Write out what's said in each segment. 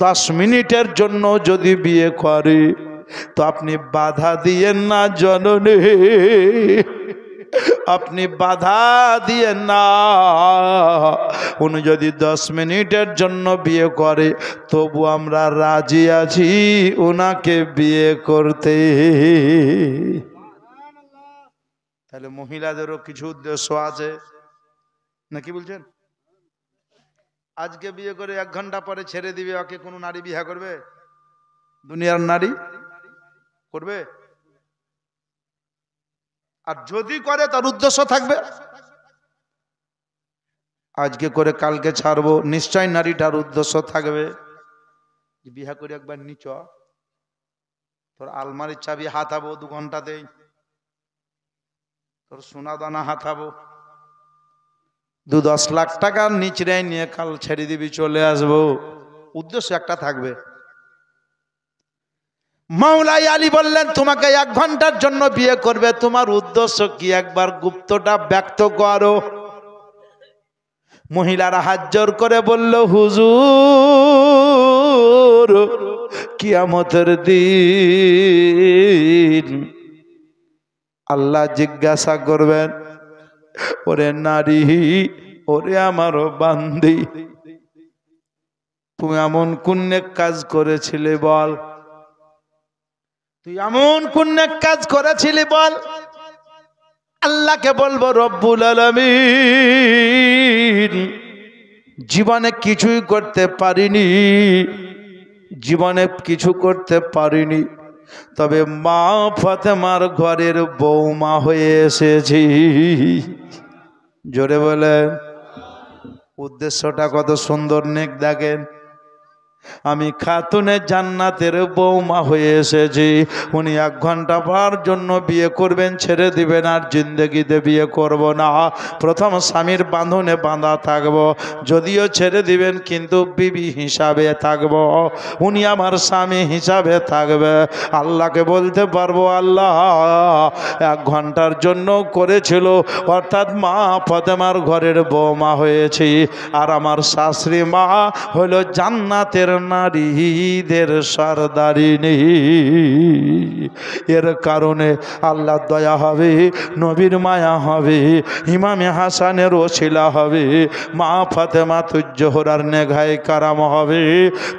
10 মিনিটের জন্য যদি বিয়ে করে তো আপনি বাধা দিয়েন না জননী, আপনি বাধা দিয়েন না। উনি যদি 10 মিনিটের জন্য বিয়ে করে তবু আমরা রাজি আছি ওনাকে বিয়ে করতে। তাহলে মহিলাদেরও কিছু উদ্দেশ্য আছে নাকি বলছেন? আজকে বিয়ে করে 1 ঘন্টা পরে ছেড়ে দিবে, ওকে কোনো নারী বিয়ে করবে? দুনিয়ার নারী করবে? আর যদি করে তার উদ্দেশ্য থাকবে, আজকে করে কালকে ছাড়বো, নিশ্চয় নারীটার উদ্দেশ্য থাকবে বিয়ে করে একবার নিচ তোর আলমারির চাবি হাতাবো 2 ঘন্টাতেই, তোর সোনা দানা হাতাবো, 2-10 লাখ টাকার নিচড়াই নিয়ে কাল ছেড়ে দিবি চলে আসবো, উদ্দেশ্য একটা থাকবে। মাওলাই আলী বললেন তোমাকে 1 ঘন্টার জন্য বিয়ে করবে, তোমার উদ্দেশ্য কি একবার গুপ্তটা ব্যক্ত করো। মহিলারা হাত জোর করে বলল হুজুর কিয়ামতের দিন আল্লাহ জিজ্ঞাসা করবেন, ওরে নারী, ওরে আমার বান্দি, তুমি এমন কোন নেক কাজ করেছিলে বল, তুই এমন কোন নেক কাজ করেছিলি বল। আল্লাহকে বলবো রব্বুল আলামিন জীবনে কিছুই করতে পারিনি, জীবনে কিছু করতে পারিনি, তবে মা ফাতেমার ঘরের বৌমা হয়ে এসেছি। জোরে বলেন উদ্দেশ্যটা কত সুন্দর, নেক দেখেন। আমি খাতুনে জান্নাতের বৌমা হয়ে এসেছি। উনি 1 ঘন্টা পর জন্য বিয়ে করবেন, ছেড়ে দিবেন, আর জিন্দগিতে বিয়ে করব না, প্রথম স্বামীর বাঁধনে বাঁধা থাকবো, যদিও ছেড়ে দিবেন কিন্তু বিবি হিসাবে থাকব, উনি আমার স্বামী হিসাবে থাকবে। আল্লাহকে বলতে পারবো আল্লাহ 1 ঘন্টার জন্য করেছিল, অর্থাৎ মা ফাতেমার ঘরের বৌমা হয়েছি, আর আমার শাশুড়ি মা হলো জান্নাতের নারীদের সরদারিনী। এর কারণে আল্লাহ দয়া হবে, নবীর মায়া হবে, ইমামে হাসানের ওসিলা হবে, মা ফাতেমা তুজ্জোহরার নেঘায় কারাম হবে,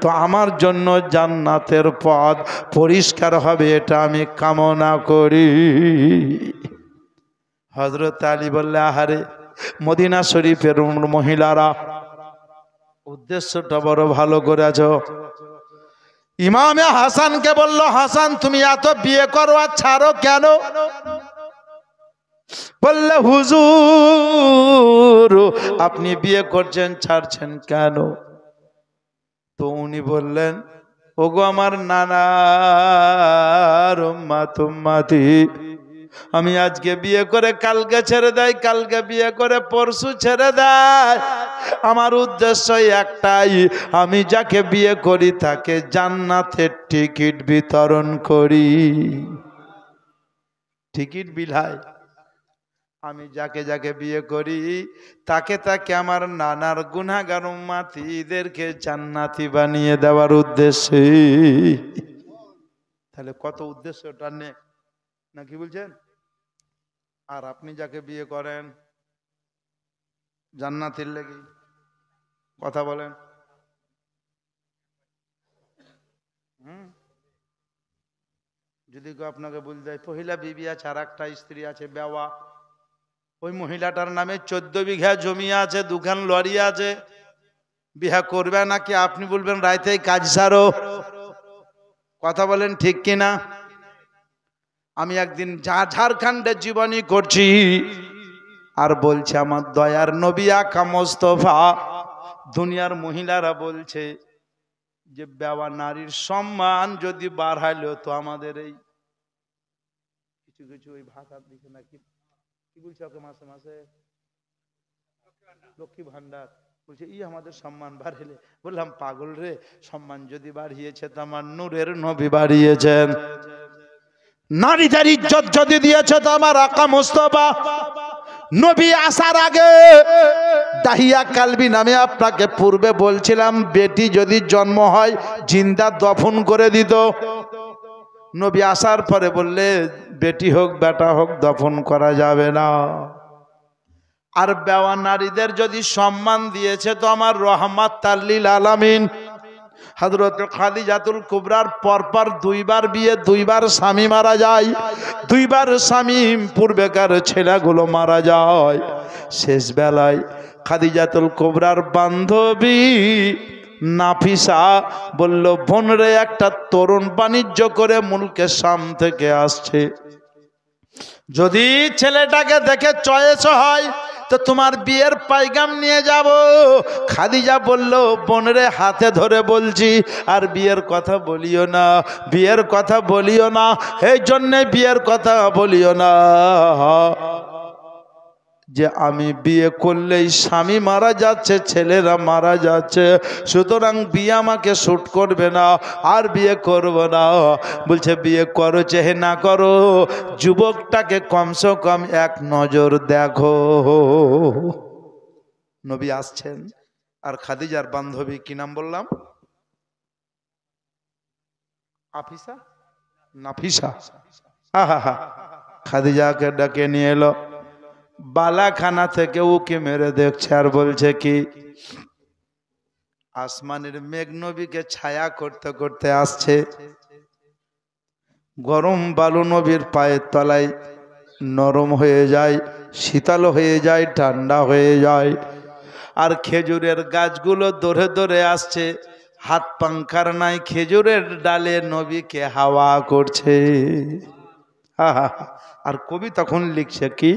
তো আমার জন্য জান্নাতের পথ পরিষ্কার হবে, এটা আমি কামনা করি। হযরত আলী বললে আহারে মদিনা শরীফের মহিলারা উদ্দেশ্যটা বড় ভালো করেছ। ইমামে হাসানকে বলল, হাসান তুমি এত বিয়ে করো আর ছাড়ো কেন? বললে হুজুর আপনি বিয়ে করছেন ছাড়ছেন কেন? তো উনি বললেন, ওগো আমার নানার উম্মাত উম্মাতি, আমি আজকে বিয়ে করে কালকে ছেড়ে দেয়, কালকে বিয়ে করে পরশু ছেড়ে দেয়, আমার উদ্দেশ্য একটাই, আমি যাকে বিয়ে করি তাকে জান্নাতের টিকিট বিতরণ করি। টিকিট বিলাই আমি যাকে যাকে বিয়ে করি তাকে তাকে আমার নানার গুনাহগার উম্মতিদেরকে জান্নাতি বানিয়ে দেওয়ার উদ্দেশ্যে। তাহলে কত উদ্দেশ্যটা নেই নাকি বলছেন? আর আপনি যাকে বিয়ে করেন জান্নাতের লাগি, কথা বলেন। যদি কেউ আপনাকে বলে দেয় পহিলা বিবি আছে আর একটা স্ত্রী আছে বেওয়া, ওই মহিলাটার নামে 14 বিঘা জমি আছে, 2খান লরি আছে, বিয়ে করবে নাকি? আপনি বলবেন রাইতেই কাজ সারো, কথা বলেন ঠিক কিনা? আমি একদিন ঝাড়খণ্ডে জীবনী করছি আর বলছে আমার দয়ার নবী আকা মোস্তফা, দুনিয়ার মহিলারা বলছে যে বেওয়া নারীর সম্মান যদি বাড়াইলো তো আমাদের এই কিছু কিছু ওই ভাতার দিকে নাকি কি বলছে ওকে মাসে মাসে লক্ষ্মী ভান্ডার বলছে ই আমাদের সম্মান বাড়াইলে। বললাম পাগল রে, সম্মান যদি বাড়িয়েছে তো আমার নূরের নবী বাড়িয়েছেন, নারীদের ইজ্জত যদি দিয়েছে তো আমার আকা মুস্তাফা, নবী আসার আগে দাহিয়া কালবি নামে আপনাকে পূর্বে বলছিলাম, বেটি যদি জন্ম হয় জিন্দা দফন করে দিত। নবী আসার পরে বললে বেটি হোক বেটা হোক দফন করা যাবে না। আর বেওয়া নারীদের যদি সম্মান দিয়েছে তো আমার রহমাত তাল্লিল আলামিন। হযরত খাদিজাতুল কুবরার পরপর দুইবার বিয়ে, দুইবার স্বামী মারা যায়, দুইবার স্বামী পূর্বেকার ছেলেগুলো মারা যায়। শেষ বেলায় খাদিজাতুল কুবরার বান্ধবী নাফিসা বলল, বোনরে একটা তরুণ বাণিজ্য করে মুলকে শাম থেকে আসছে, যদি ছেলেটাকে দেখে চয়েস হয় তো তোমার বিয়ের পাইগাম নিয়ে যাব। খাদিজা বলল, বোনরে হাতে ধরে বলছি আর বিয়ের কথা বলিও না, বিয়ের কথা বলিও না, এই জন্যে বিয়ের কথা বলিও না যে আমি বিয়ে করলেই স্বামী মারা যাচ্ছে, ছেলেরা মারা যাচ্ছে, সুতরাং বিয়ে আমাকে শুট করবে না, আর বিয়ে করব না। বলছে বিয়ে করো চেহে না করো, যুবকটাকে কমসে কম এক নজর দেখো। নবী আসছেন আর খাদিজার বান্ধবী, কি নাম বললাম? আফিসা, নাফিসা। আহা, খাদিজাকে ডাকে নিয়ে এলো। বালাখানা থেকে উকি মেরে দেখছে আর বলছে কি, আসমানের মেঘ নবীকে ছায়া করতে করতে আসছে, গরম বালু নবীর পায়ের তলায় নরম হয়ে যায়, শীতল হয়ে যায়, ঠান্ডা হয়ে যায়। আর খেজুরের গাছগুলো দৌড়ে দৌড়ে আসছে, হাত পাংখার নাই, খেজুরের ডালে নবীকে হাওয়া করছে। আর কবি তখন লিখছে কি,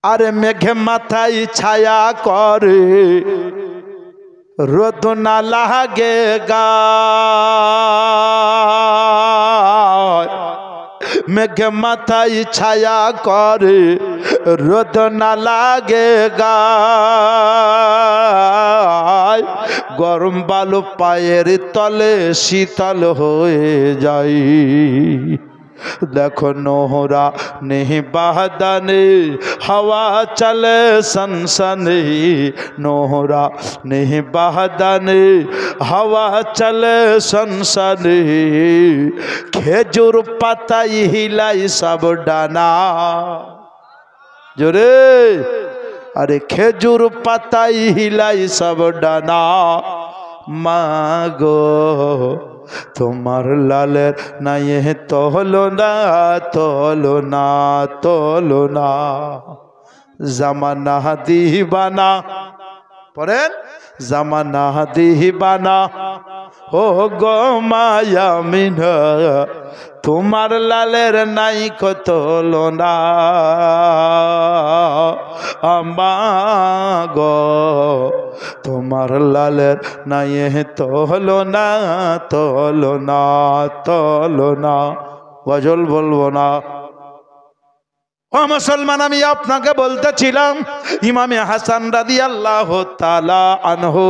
আরে মেঘে মাথায় ছায়া করে রোদ না লাগে গায়, মেঘে মাথায় ছায়া করে রোদ না লাগে গায়, গরম বালু পায়ের তলে শীতল হয়ে যায়। देखो नोहरा नहीं बहदाने हवा चले सनसनी, नोहरा नहीं बहदाने हवा चले सनसनी, खेजूर पाता हिलाई सब डाना जोरे, अरे खेजूर पाता हिलाई सब डाना, मागो তোমার লালের নাই তোলো না, তোলো না, তোলো না, জামানা দিবানা, পড়েন জামানা দিবানা, ও গো মায়া মিনা তোমার লালের নাই তোলো না, আমাগো তোমার লালের নাই তোলো না, তোলো না, তোলো না। গজল বলবো না। ও মুসলমান, আমি আপনাকে বলতেছিলাম ইমামে হাসান রাদিয়াল্লাহু তাআলা আনহু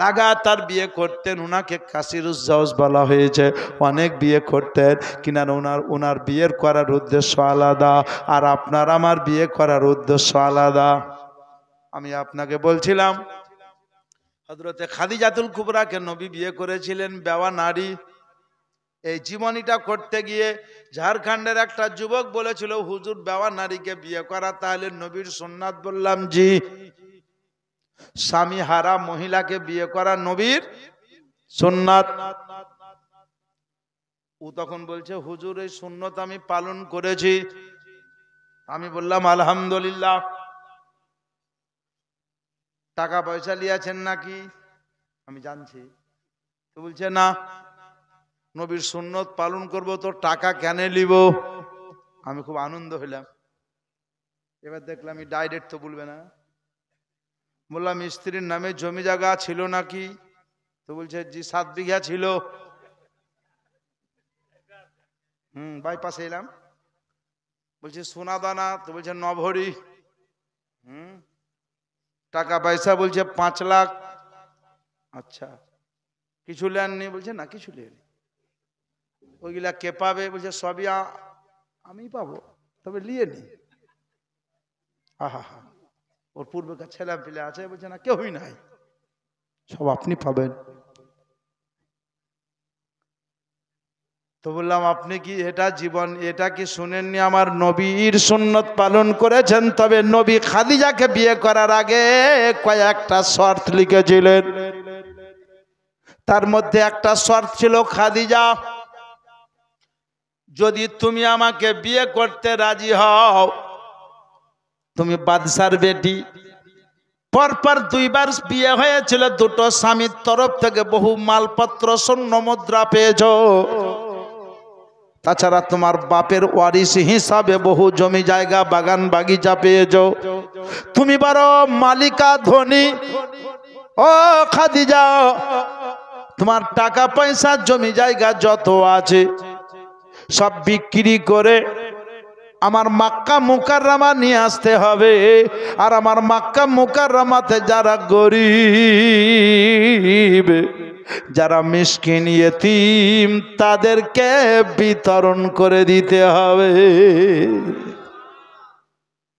লাগাতার বিয়ে করতেন, উনাকে কাসিরুজ্জাওজ বলা হয়েছে, অনেক বিয়ে করতেন, কিনা ওনার বিয়ের করার উদ্দেশ্য আলাদা, আর আপনার আমার বিয়ে করার উদ্দেশ্য আলাদা। আমি আপনাকে বলছিলাম হযরতে খাদিজাতুল কুবরাকে নবী বিয়ে করেছিলেন, বেওয়া নারী। এই জীবনীটা করতে গিয়ে ঝাড়খণ্ডের একটা যুবক বলেছিল, হুজুর বেওয়া নারীকে বিয়ে করা তাহলে নবীর সুন্নাত। বললাম জি, স্বামী হারা মহিলাকে বিয়ে করা নবীর সুন্নাত। ও তখন বলছে, হুজুর এই সুন্নত আমি পালন করেছি। আমি বললাম আলহামদুলিল্লাহ। টাকা পয়সা লিয়াছেন নাকি? আমি জানছি। তো বলছে না, নবীর সুন্নত পালন করব তো টাকা কেন লিব? আমি খুব আনন্দ হইলাম। এবার দেখলাম ডাইরেক্ট তো বলবে না। বললাম স্ত্রীর নামে জমি জায়গা ছিল নাকি? তো বলছে জি 7 বিঘা ছিল। বাইপাসে এলাম। বলছে সোনা দানা? তো বলছে 9 ভরি। টাকা পয়সা? বলছে 5 লাখ। আচ্ছা, কিছু লেননি? বলছে না কিছু লেননি। ওইগুলা কে পাবে? বলছে সবই আমি পাবো, তবে লিয়ে নি। আহা, ওর পূর্বেকার ছেলে পেলে আছে, বলছে না কেউই নাই, সব আপনি পাবেন। তো বললাম আপনি কি এটা জীবন, এটা কি শুনেননি আমার নবীর সুন্নত পালন করেছেন? তবে নবী খাদিজাকে বিয়ে করার আগে কয়েকটা শর্ত লিখেছিলেন। তার মধ্যে একটা শর্ত ছিল, খাদিজা যদি তুমি আমাকে বিয়ে করতে রাজি হও, তুমি বাদশার বেটি। পরপর দুইবার বিয়ে হয়েছিল, দুটো স্বামীর তরফ থেকে বহু মালপত্র স্বর্ণ মুদ্রা পেয়েছো, তাছাড়া তোমার বাপের ওয়ারিস হিসাবে বহু জমি জায়গা বাগান বাগিচা পেয়েছো, তুমি বড় মালিকা ধনী। ও খাদিজা, তোমার টাকা পয়সা জমি জায়গা যত আছে সব বিক্রি করে আমার মক্কা মুকাররমা নিয়ে আসতে হবে, আর আমার মক্কা মুকাররমাতে যারা গরিব, যারা মিসকিন ইয়েতিম, তাদেরকে বিতরণ করে দিতে হবে।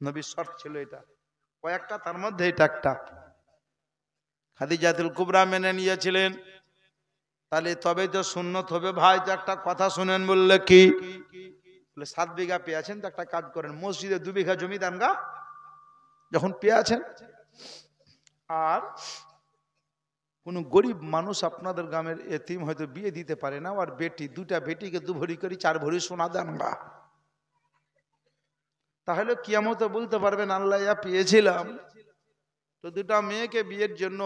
নবীর শর্ত ছিল এটা, কয়েকটা, তার মধ্যে এটা একটা। খাদিজাতুল কুবরা মেনে নিয়েছিলেন। তাহলে তবেই তো সুন্নত হবে। ভাই তো একটা কথা শুনেন, বললে কি? 7 বিঘা পেয়েছেন, তো একটা কাজ করেন, মসজিদে 2 বিঘা জমি দেন গা, যখন পেয়েছেন। আর কোন গরিব মানুষ আপনাদের গ্রামের এতিম হয়তো বিয়ে দিতে পারে না, আর বেটি, 2টা বেটিকে 2 ভরি করে 4 ভরি সোনা দেন গা। তাহলে কিয়ামতে বলতে পারবেন আল্লাহ পেয়েছিলাম তো 2টা মেয়েকে বিয়ের জন্য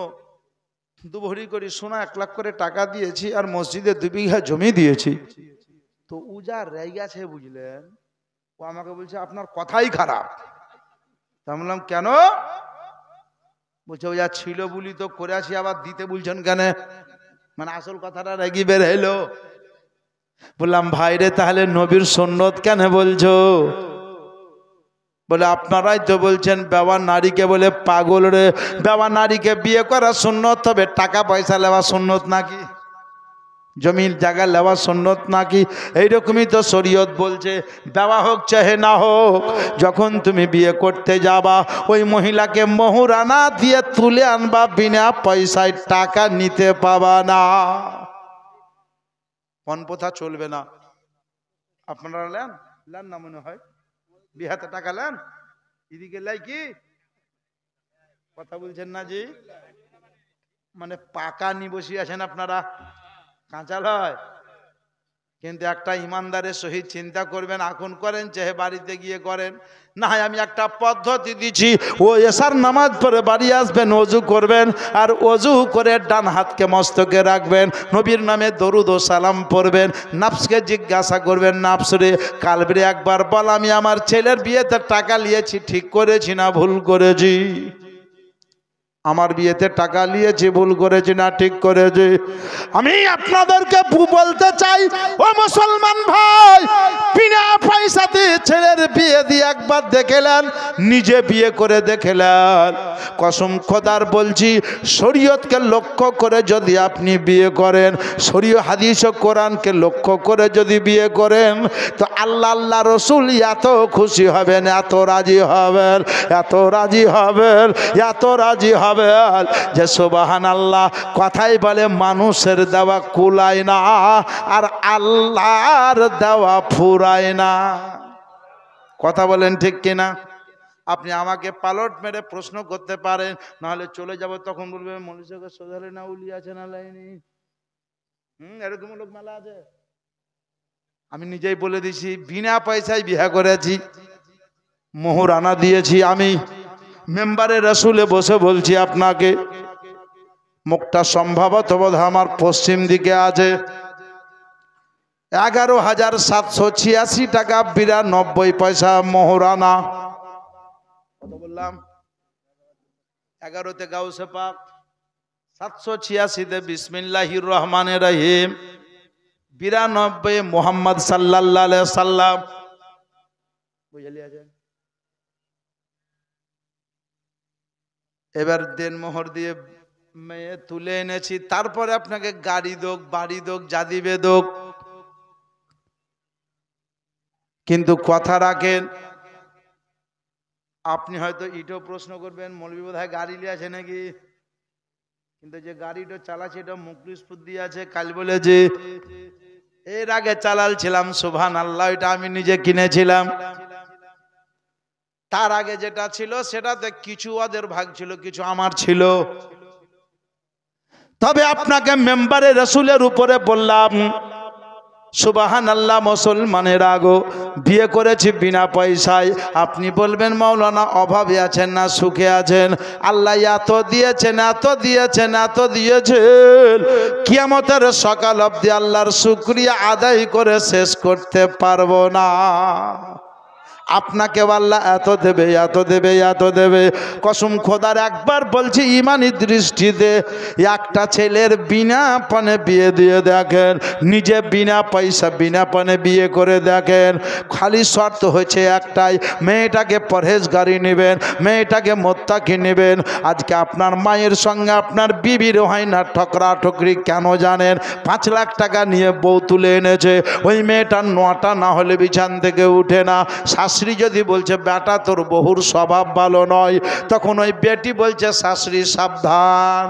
2 ভরি করে সোনা, 1 লাখ করে টাকা দিয়েছি, আর মসজিদে 2 বিঘা জমি দিয়েছি। তো উজা রেগে গেছে, বুঝলেন? ও আমাকে বলছে আপনার কথাই খারাপ। তা বললাম কেন? বলছে ও যা ছিল বলি তো করে আসি, আবার দিতে বলছেন কেন? মানে আসল কথাটা রেগে বের হইলো। বললাম ভাইরে, তাহলে নবীর সুন্নত কেন বলছো? বলে আপনারাই তো বলছেন বেওয়া নারীকে বলে পাগল রে, বেওয়া নারীকে বিয়ে করা সুন্নত, তবে টাকা পয়সা নেওয়া সুন্নত নাকি, জমির জায়গা নেওয়া সুন্নত নাকি? এইরকমই তো শরীয়ত বলছে, দেওয়া হোক চাহে না হোক, যখন তুমি বিয়ে করতে যাবা ওই মহিলাকে মহুরানা দিয়ে তুলে আনবা, বিনা পয়সায় টাকা নিতে পাবা না। কোন প্রথা চলবে না। আপনারা নেন নেন না মনে হয়, বিহাতে টাকা নেন, এদিকে লাই কি কথা বলছেন না জি? মানে পাকা নিবসী আছেন আপনারা, কাঁচা লয়। কিন্তু একটা ইমানদারের সহিত চিন্তা করবেন, এখন করেন চাহে বাড়িতে গিয়ে করেন না। আমি একটা পদ্ধতি দিচ্ছি, ও এশার নামাজ পড়ে বাড়ি আসবেন, অজু করবেন, আর অজু করে ডান হাতকে মস্তকে রাখবেন, নবীর নামে দরুদ ও সালাম পড়বেন, নাফসকে জিজ্ঞাসা করবেন, নাফস রে কালবে একবার বল, আমি আমার ছেলের বিয়েতে টাকা নিয়েছি, ঠিক করেছি না ভুল করেছি? আমার বিয়েতে টাকা নিয়েছি, ভুল করেছি না ঠিক করেছি? আমি আপনাদেরকে বলতে চাই, ও মুসলমান ভাই, বিনা পয়সাতে ছেলের বিয়ে দিয়ে একবার দেখেলেন, নিজে বিয়ে করে দেখেলেন, কসম খোদার বলছি, শরীয়তকে লক্ষ্য করে যদি আপনি বিয়ে করেন, শরীয় হাদিস ও কোরআনকে লক্ষ্য করে যদি বিয়ে করেন, তো আল্লাহ আল্লাহ রসুল এত খুশি হবেন, এত রাজি হবেন, এত রাজি হবেন, এত রাজি হবেন যে সুবহানাল্লাহ। কথাই বলে মানুষের দেওয়া কুলায় না, আর আল্লাহর দেওয়া ফুরায় না। কথা বলেন ঠিক কিনা? আপনি আমাকে পালট মেরে প্রশ্ন করতে পারেন, নাহলে চলে যাব, তখন বলবে মনুষ্যকে সোজালে না উলি আছে না লাইনি। এরকম লোক মেলা আছে। আমি নিজেই বলে দিছি, বিনা পয়সায় বিয়ে করেছি, মোহরানা দিয়েছি। আমি মেম্বারে রসুলে বসে বলছি আপনাকে, মুখটা সম্ভবত বোধ আমার পশ্চিম দিকে আছে। 11,786 টাকা 92 পয়সা মোহরানা। কত বললাম? 11তে গাউসে পাক, 786তে বিসমিল্লাহির রহমানির রহিম, 92 মুহাম্মদ সাল্লাল্লাহু আলাইহি সাল্লাম। বুঝলি আছে? এবার দেন মোহর দিয়ে মেয়ে তুলে এনেছি, তারপরে আপনাকে গাড়ি দোক, বাড়ি দোক, যা দিবে দোক, কিন্তু কথা রাখেন, আপনি হয়তো এটাও প্রশ্ন করবেন মৌলভী বোধহয় গাড়ি নিয়ে আছে নাকি, কিন্তু যে গাড়িটা চালাচ্ছে এটা মুখলিসপুর দিয়ে আছে। কাল বলেছে এর আগে চালালছিলাম সুবহানাল্লাহ, এটা আমি নিজে কিনেছিলাম। তার আগে যেটা ছিল সেটাতে কিছু ওদের ভাগ ছিল, কিছু আমার ছিল। তবে আপনাকে মেম্বারে রসুলের উপরে বললাম সুবহানাল্লাহ, মুসলমানের আগো বিয়ে করেছি বিনা পয়সায়। আপনি বলবেন মাওলানা অভাবে আছেন না সুখে আছেন? আল্লাহ এত দিয়েছেন, এত দিয়েছেন, এত দিয়েছেন, কিয়ামতের সকাল অবধি আল্লাহর শুকরিয়া আদায় করে শেষ করতে পারবো না। আপনাকে আল্লাহ এত দেবে, এত দেবে, এত দেবে। কসম খোদার একবার বলছি ইমানি দৃষ্টিতে একটা ছেলের বিনা পানে বিয়ে দিয়ে দেখেন, নিজে বিনা পয়সা বিনা পানে বিয়ে করে দেখেন। খালি শর্ত হয়েছে একটাই, মেয়েটাকে পরহেজগারি নেবেন, মেয়েটাকে মোত্তাকি নেবেন। আজকে আপনার মায়ের সঙ্গে আপনার বিবির হয় না ঠকরা ঠকরি, কেন জানেন? 5 লাখ টাকা নিয়ে বউ তুলে এনেছে, ওই মেয়েটার নোয়াটা না হলে বিছান থেকে উঠে না। শাশুড়ি যদি বলছে বেটা তোর বহুর স্বভাব ভালো নয়, তখন ওই বেটি বলছে শাশুড়ি সাবধান।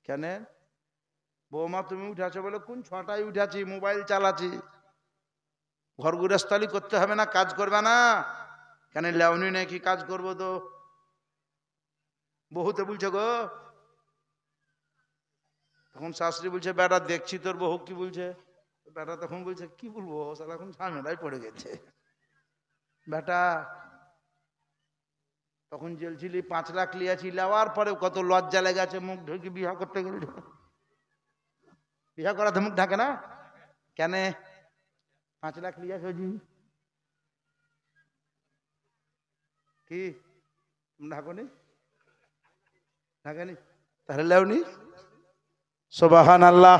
কেন বৌমা তুমি উঠেছো? বলে কোন 6টায় উঠেছি, মোবাইল চালাচ্ছি। ঘর গৃহস্থালি করতে হবে না, কাজ করবে না? কেন লেউনি নাকি কাজ করবো? তো বহুতে বলছে গো। তখন শাশুড়ি বলছে বেটা দেখছি তোর বহু কি বলছে। বেটা তখন বলছে কি বলবো, সালা এখন ঝামেলায় পড়ে গেছে। বেটা তখন জেলছিলি, 5 লাখ লিয়াছি, লেওয়ার পরে কত লজ্জা লেগেছে, মুখ ঢুকি বিবাহ করতে গেলে। বিবাহ করাতে মুখ ঢাকে না কেন? 5 লাখ লিয়াছে কি ঢাকনি ঢাকেনি, তাহলে লেওনি। সুবহানাল্লাহ।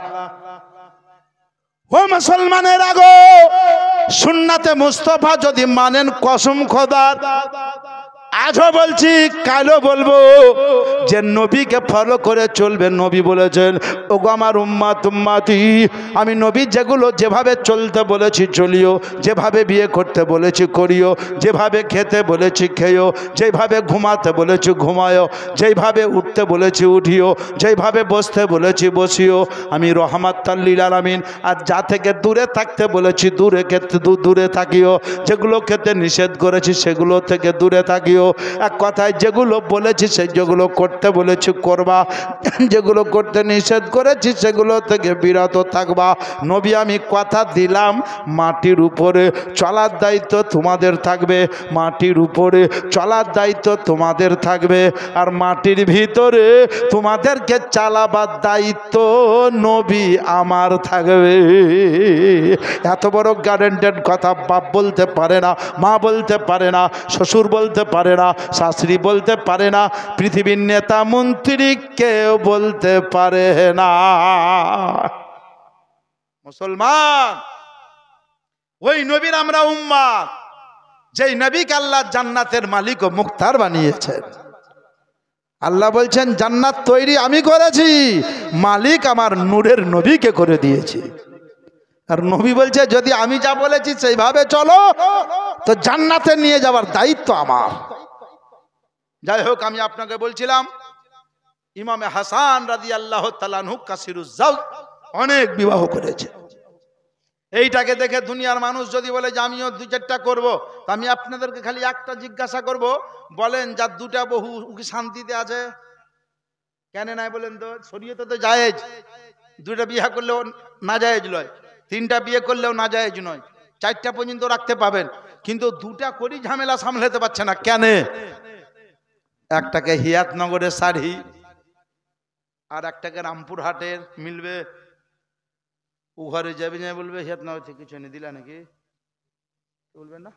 ও মুসলমানের আগো, সুন্নাতে মুস্তাফা যদি মানেন, কসম খোদার আজও বলছি কালও বলবো যে নবীকে ফলো করে চলবে। নবী বলেছেন ওগো আমার উম্মাত উম্মাতি, আমি নবী যেগুলো যেভাবে চলতে বলেছি চলিও, যেভাবে বিয়ে করতে বলেছি করিও, যেভাবে খেতে বলেছি খেয়েও, যেভাবে ঘুমাতে বলেছি ঘুমায়ও, যেভাবে উঠতে বলেছি উঠিও, যেভাবে বসতে বলেছি বসিও। আমি রহমাতাল লিল আলামিন। আর যা থেকে দূরে থাকতে বলেছি দূরে থাকিও, যেগুলো খেতে নিষেধ করেছি সেগুলো থেকে দূরে থাকিও। এক কথায় যেগুলো বলেছি সেগুলো করতে বলেছি করবা, যেগুলো করতে নিষেধ করেছি সেগুলো থেকে বিরত থাকবা। নবী আমি কথা দিলাম, মাটির উপরে চলার দায়িত্ব তোমাদের থাকবে, মাটির উপরে চলার দায়িত্ব তোমাদের থাকবে, আর মাটির ভিতরে তোমাদেরকে চালাবার দায়িত্ব নবী আমার থাকবে। এত বড় গ্যারান্টেড কথা বাপ বলতে পারে না, মা বলতে পারে না, শ্বশুর বলতে পারে না, শাশুড়ি বলতে পারে না, পৃথিবীর নেতা মন্ত্রী কেউ বলতে পারে না। মুসলমান, ওই নবীর আমরা উম্মাত, যেই নবীকে আল্লাহ জান্নাতের মালিক ও মুক্তার বানিয়েছেন। আল্লাহ বলছেন জান্নাত তৈরি আমি করেছি, মালিক আমার নূরের নবীকে করে দিয়েছি। আর নবী বলছে যদি আমি যা বলেছি সেইভাবে চলো তো জান্নাতে নিয়ে যাওয়ার দায়িত্ব আমার। যাই হোক, আমি আপনাকে বলছিলাম ইমামে হাসান রাদিয়াল্লাহু তাআলা আনহু কাসিরুজ যাওজ অনেক বিবাহ করেছে। এইটাকে দেখে দুনিয়ার মানুষ যদি বলে যে আমিও 2-4টা করবো, তো আমি আপনাদেরকে খালি একটা জিজ্ঞাসা করব, বলেন যার 2টা বহু কি শান্তিতে আছে? কেন নাই বলেন তো? শরীয়তে তো জায়েজ, 2টা বিয়ে করলেও না জায়েজ নয়, 3টা বিয়ে করলেও না জায়েজ নয়, 4টা পর্যন্ত রাখতে পাবেন, কিন্তু 2টা করি ঝামেলা সামলাতে পারছে না। কেন? একটাকে হিয়াতনগরের শাড়ি আর একটাকে রামপুরহাটের মিলবে। ও ঘরে যাবে না, বলবে হিয়াতনগর থেকে কিছু এনে দিলা নাকি, বলবেন না?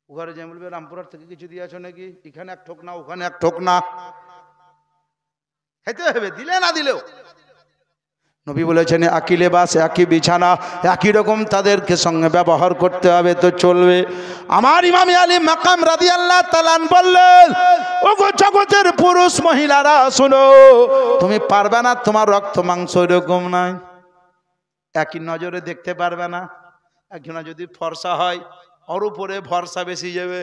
ও ঘরে যাবে বলবে রামপুরহাট থেকে কিছু দিয়েছ নাকি, এখানে এক ঠোক না ওখানে এক ঠোক না, খেতে হবে দিলে না দিলেও। নবী বলেছেন একই লেবাস, একই বিছানা, একই রকম তাদেরকে সঙ্গে ব্যবহার করতে হবে তো চলবে। আমার ইমাম আলী মাকাম রাদিয়াল্লাহু তাআলা বললেন ওগো জগতের পুরুষ মহিলারা শোনো, তুমি পারবে না, তোমার রক্ত মাংস এরকম নাই, একই নজরে দেখতে পারবে না। একজনা যদি ফর্সা হয় ওর উপরে ভরসা বেশি যাবে।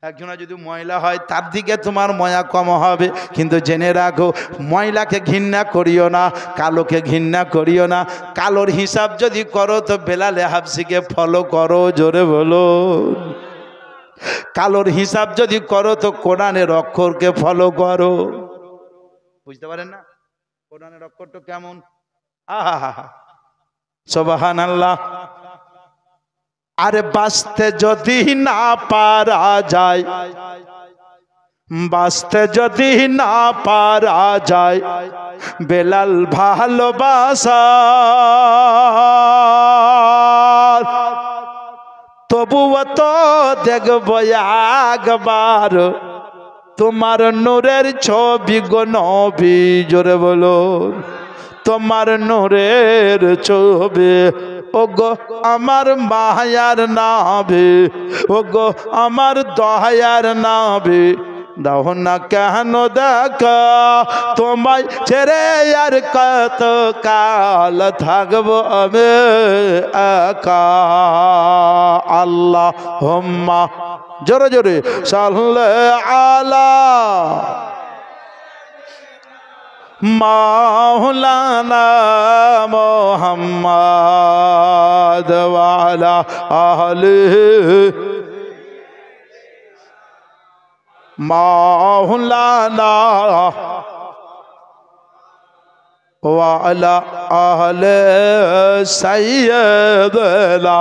একজনা যদি ময়লা হয় তার দিকে তোমার মায়া কম হবে। কিন্তু জেনে রাখো, ময়লাকে ঘৃণা করিও না, কালোকে ঘৃণা করিও না। কালোর হিসাব যদি করো তো বেলালে হাফসিকে ফলো করো, জোরে বলো। কালোর হিসাব যদি করো তো কোরআনের অক্ষরকে ফলো করো। বুঝতে পারেন না কোরআনের অক্ষরটা কেমন? আহা, সুবহানাল্লাহ। আরে বাঁচতে যদি না পারা যায়, বাঁচতে যদি না পারা যায়, বেলাল ভালোবাসা তবুও তো দেখব একবার তোমার নূরের ছবি গো নবী, জোরে বলো। তোমার নূরের ছবি ও গো আমার মায়ার নাভি, ও গো আমার দয়ার নাভি, দাও না কেন দেখা তোমায় ছেড়ে আর কত কাল থাকবো আমি একা। আল্লাহুম্মা, জোরে জোরে, সাল্লি আলা মাওলানা মুহাম্মদ ওয়া আলা আলিহি মাওলানা ওয়া আলা আহলি সাইয়্যিদিনা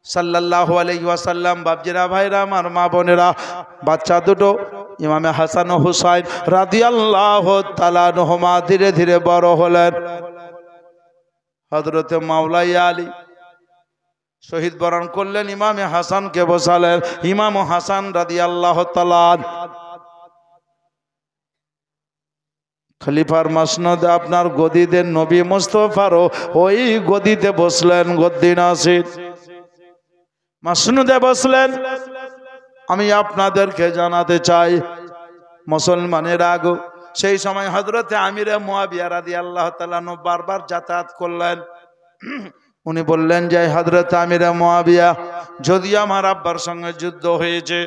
সাল্লাল্লাহু আলাইহি ওয়াসাল্লাম। বাপজিরা, ভাইরা আমার, মা বোনেরা, বাচ্চা দুটো ইমামে হাসান ও হুসাইন রাদিয়াল্লাহু তাআলা আনহুমা ধীরে ধীরে বড় হলেন। হযরতে মাওলাই আলী শহীদ বরণ করলেন, ইমামে হাসানকে বসালেন। ইমাম হাসান রাদিয়াল্লাহু তাআলা খলিফার মাসনদে আপনার গদিতে নবী মুস্তাফারও ওই গদিতে বসলেন, গদ্দি নাসির মাসনুদে বসলেন। আমি আপনাদেরকে জানাতে চাই মুসলমানের আগো, সেই সময় হযরতে আমিরে মুয়াবিয়া রাদিয়াল্লাহু তাআলা আনহু বারবার যাতায়াত করলেন। উনি বললেন যে হযরতে আমিরে মুয়াবিয়া, যদিও আমার আব্বার সঙ্গে যুদ্ধ হয়েছে,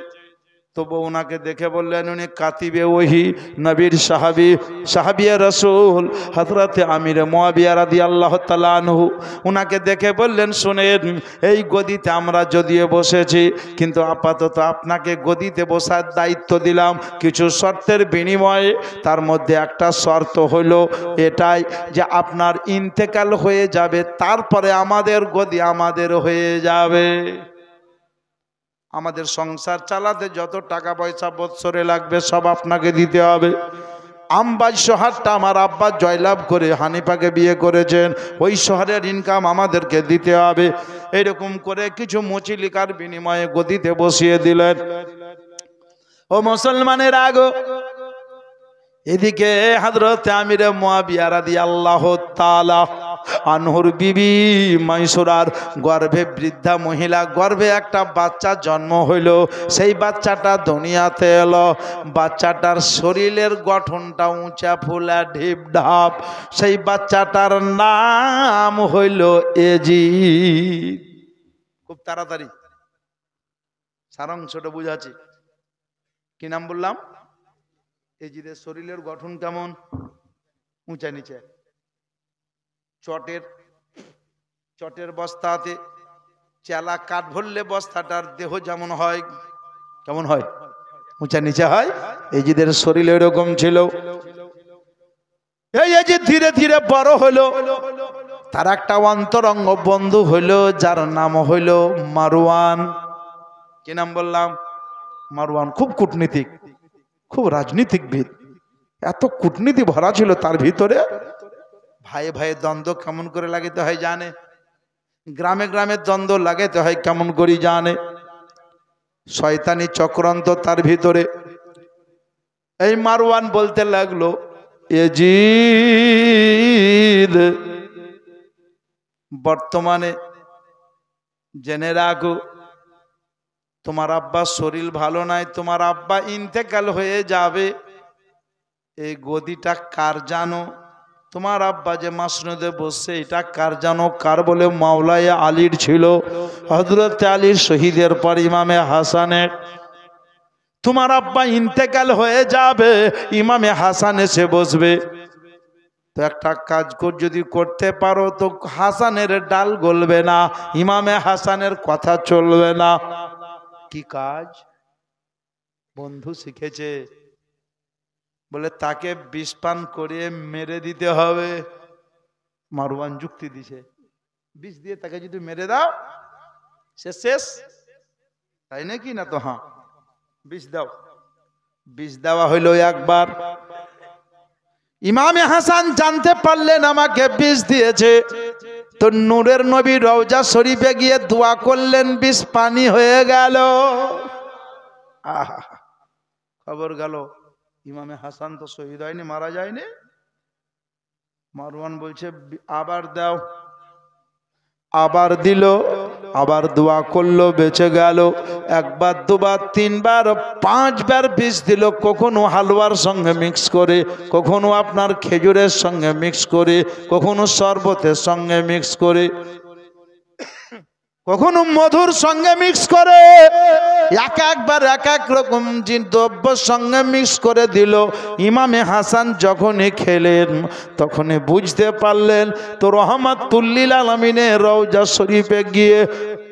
তবু ওনাকে দেখে বললেন উনি কাতিবে ওহি, নবীর সাহাবী, সাহাবিয়ে রাসূল হযরতে আমিরে মুয়াবিয়া রাদিয়াল্লাহু তাআলা আনহু। ওনাকে দেখে বললেন, শুনেন, এই গদিতে আমরা যদিও বসেছি, কিন্তু আপাতত আপনাকে গদিতে বসার দায়িত্ব দিলাম কিছু শর্তের বিনিময়ে। তার মধ্যে একটা শর্ত হলো এটাই যে আপনার ইন্তেকাল হয়ে যাবে, তারপরে আমাদের গদি আমাদের হয়ে যাবে। আমাদের সংসার চালাতে যত টাকা পয়সা বৎসরে লাগবে সব আপনাকে দিতে হবে। আমবাই শহরটা আমার আব্বা জয়লাভ করে হানিফাকে বিয়ে করেছেন, ওই শহরের ইনকাম আমাদেরকে দিতে হবে। এইরকম করে কিছু মুচিলিকার বিনিময়ে গদিতে বসিয়ে দিলেন। ও মুসলমানের আগো, এদিকে হযরত আমিরে মুয়াবিয়া রাদিয়াল্লাহু তাআলা আনহুর বিবি মাইসুরার গর্ভে, বৃদ্ধা মহিলা গর্ভে একটা বাচ্চা জন্ম হইল। সেই বাচ্চাটা দুনিয়াতে এলো। বাচ্চাটার শরীরের গঠনটা উঁচা ফুলা ঢিপ ঢাপ। সেই বাচ্চাটার নাম হইল এজিদ। খুব তাড়াতাড়ি সারাংশটা বুঝাচ্ছি। কি নাম বললাম? এজিদের শরীরের গঠন কেমন? উঁচা নিচে। চটের বস্তাতে চেলা কাঠ ভরলে বস্তাটার দেহ যেমন হয়, কেমন হয়? উঁচা নিচে হয়। এজিদের শরীর এরকম ছিল। এই এজিদ ধীরে ধীরে বড় হলো। তার একটা অন্তরঙ্গ বন্ধু হইল, যার নাম হইল মারওয়ান। কি নাম বললাম? মারওয়ান। খুব কূটনীতিক, খুব রাজনীতিকবিদ। এত কূটনীতি ভরা ছিল তার ভিতরে। ভাই ভাইয়ের দ্বন্দ্ব কেমন করে লাগাতে হয় জানে, গ্রামে গ্রামে দ্বন্দ্ব লাগাতে হয় কেমন করে জানে। শয়তানি চক্রান্ত তার ভিতরে। এই মারওয়ান বলতে লাগলো, এজিদ, বর্তমানে জেনে রাখো তোমার আব্বার শরীর ভালো নাই, তোমার আব্বা ইন্তেকাল হয়ে যাবে। এই গদিটা কার জানো? তোমার আব্বা যে মাসনদে বসছে এটা কার জানো? কার বলে? মাওলায়ে আলীর ছিল, হযরত আলীর শহীদের পর ইমামে হাসানের। তোমার আব্বা ইন্তেকাল হয়ে যাবে, ইমামে হাসান এসে বসবে। তো একটা কাজ যদি করতে পারো তো হাসানের ডাল গলবে না, ইমামে হাসানের কথা চলবে না। কি কাজ? বন্ধু শিখেছে, বলে তাকে বিষ পান করিয়ে মেরে দিতে হবে। মারওয়ান যুক্তি দিছে, বিষ দিয়ে তাকে যদি মেরে দাও সে শেষ, তাই নাকি? না তো হ্যাঁ, বিষ দাও। বিষ দেওয়া হইল একবার। ইমামে হাসান জানতে পারলেন আমাকে বিষ দিয়েছে, তো নূরের নবী রওজা শরীফে গিয়ে দোয়া করলেন, বিষ পানি হয়ে গেল। আহা, খবর গেল ইমামে হাসান তো শহীদ হয়নি, মারা যায়নি। মারওয়ান বলছে আবার দাও। আবার দিল, আবার দোয়া করলো, বেঁচে গেল। একবার, দুবার, তিনবার, 5 বার বিষ দিল। কখনো হালুয়ার সঙ্গে মিক্স করে, কখনো আপনার খেজুরের সঙ্গে মিক্স করে, কখনো শরবতের সঙ্গে মিক্স করে, কখনো মধুর সঙ্গে মিক্স করে, একবার এক এক রকম দ্রব্যের সঙ্গে মিক্স করে দিল। ইমামে হাসান যখনই খেলেন তখনই বুঝতে পারলেন, তো রহমাতুল লিল আলামিনের রওজা শরীফে গিয়ে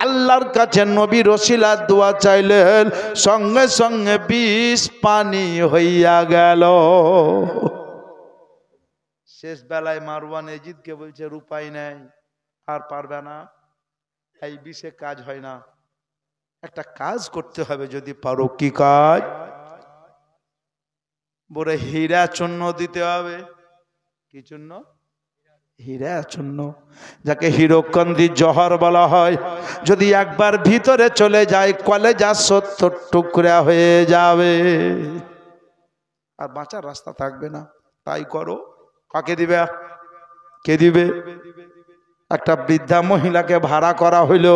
আল্লাহর কাছে নবীর ওসিলার দোয়া চাইলেন, সঙ্গে সঙ্গে বিষ পানি হইয়া গেল। শেষ বেলায় মারওয়ান এজিদকে বলছে উপায় নেই, আর পারবে না, এই বিষে কাজ হয় না, একটা কাজ করতে হবে যদি পারো। কি কাজ? বলে হীরা চূর্ণ দিতে হবে। কি চূর্ণ? হীরা চূর্ণ, যাকে হীরকন্দি জহর বলা হয়। যদি একবার ভিতরে চলে যায় কলেজা 70 টুকরা হয়ে যাবে, আর বাঁচার রাস্তা থাকবে না। তাই করো। কাকে দিবে? কে দিবে? একটা বৃদ্ধা মহিলাকে ভাড়া করা হইল,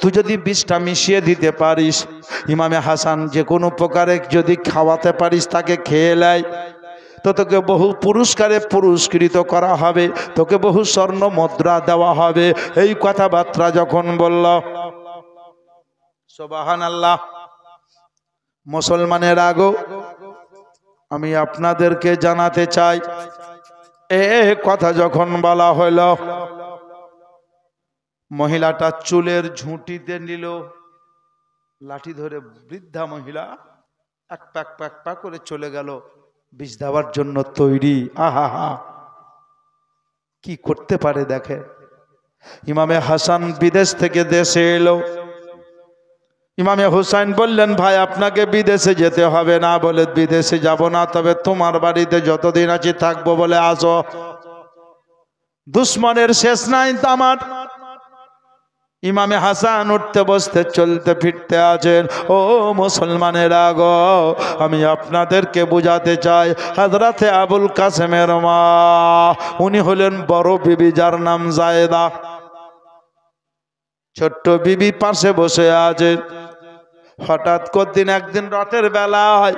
তুই যদি বিষটা মিশিয়ে দিতে পারিস, ইমামে হাসান যে কোনো প্রকারে যদি খাওয়াতে পারিস, তাকে খেয়ে নেয়, তো তোকে বহু পুরস্কারে পুরস্কৃত করা হবে, তোকে বহু স্বর্ণ মুদ্রা দেওয়া হবে। এই কথাবার্তা যখন বলল, সুবহানাল্লাহ। মুসলমানের আগো আমি আপনাদেরকে জানাতে চাই, এ কথা যখন বলা হইল, মহিলাটা চুলের ঝুঁটিতে নিল, লাঠি ধরে বৃদ্ধা মহিলা এক প্যাক প্যাক প্যাক করে চলে গেল বিষ দেওয়ার জন্য তৈরি। আহা হা, কি করতে পারে দেখে। ইমামে হাসান বিদেশ থেকে দেশে এলো। ইমামে হুসাইন বললেন, ভাই আপনাকে বিদেশে যেতে হবে না। বলে বিদেশে যাব না, তবে তোমার বাড়িতে যতদিন আছি থাকবো। বলে আসো, দুশ্মনের শেষ নাই আমার। ইমামে হাসান উঠতে বসতে চলতে ফিরতে আছেন। ও মুসলমানেরা গো, আমি আপনাদেরকে বুঝাতে চাই, হযরতে আবুল কাসেমের মা, উনি হলেন বড় বিবি, যার নাম জায়েদা। ছোট্ট বিবি পাশে বসে আছেন। হঠাৎ করে একদিন রাতের বেলায়,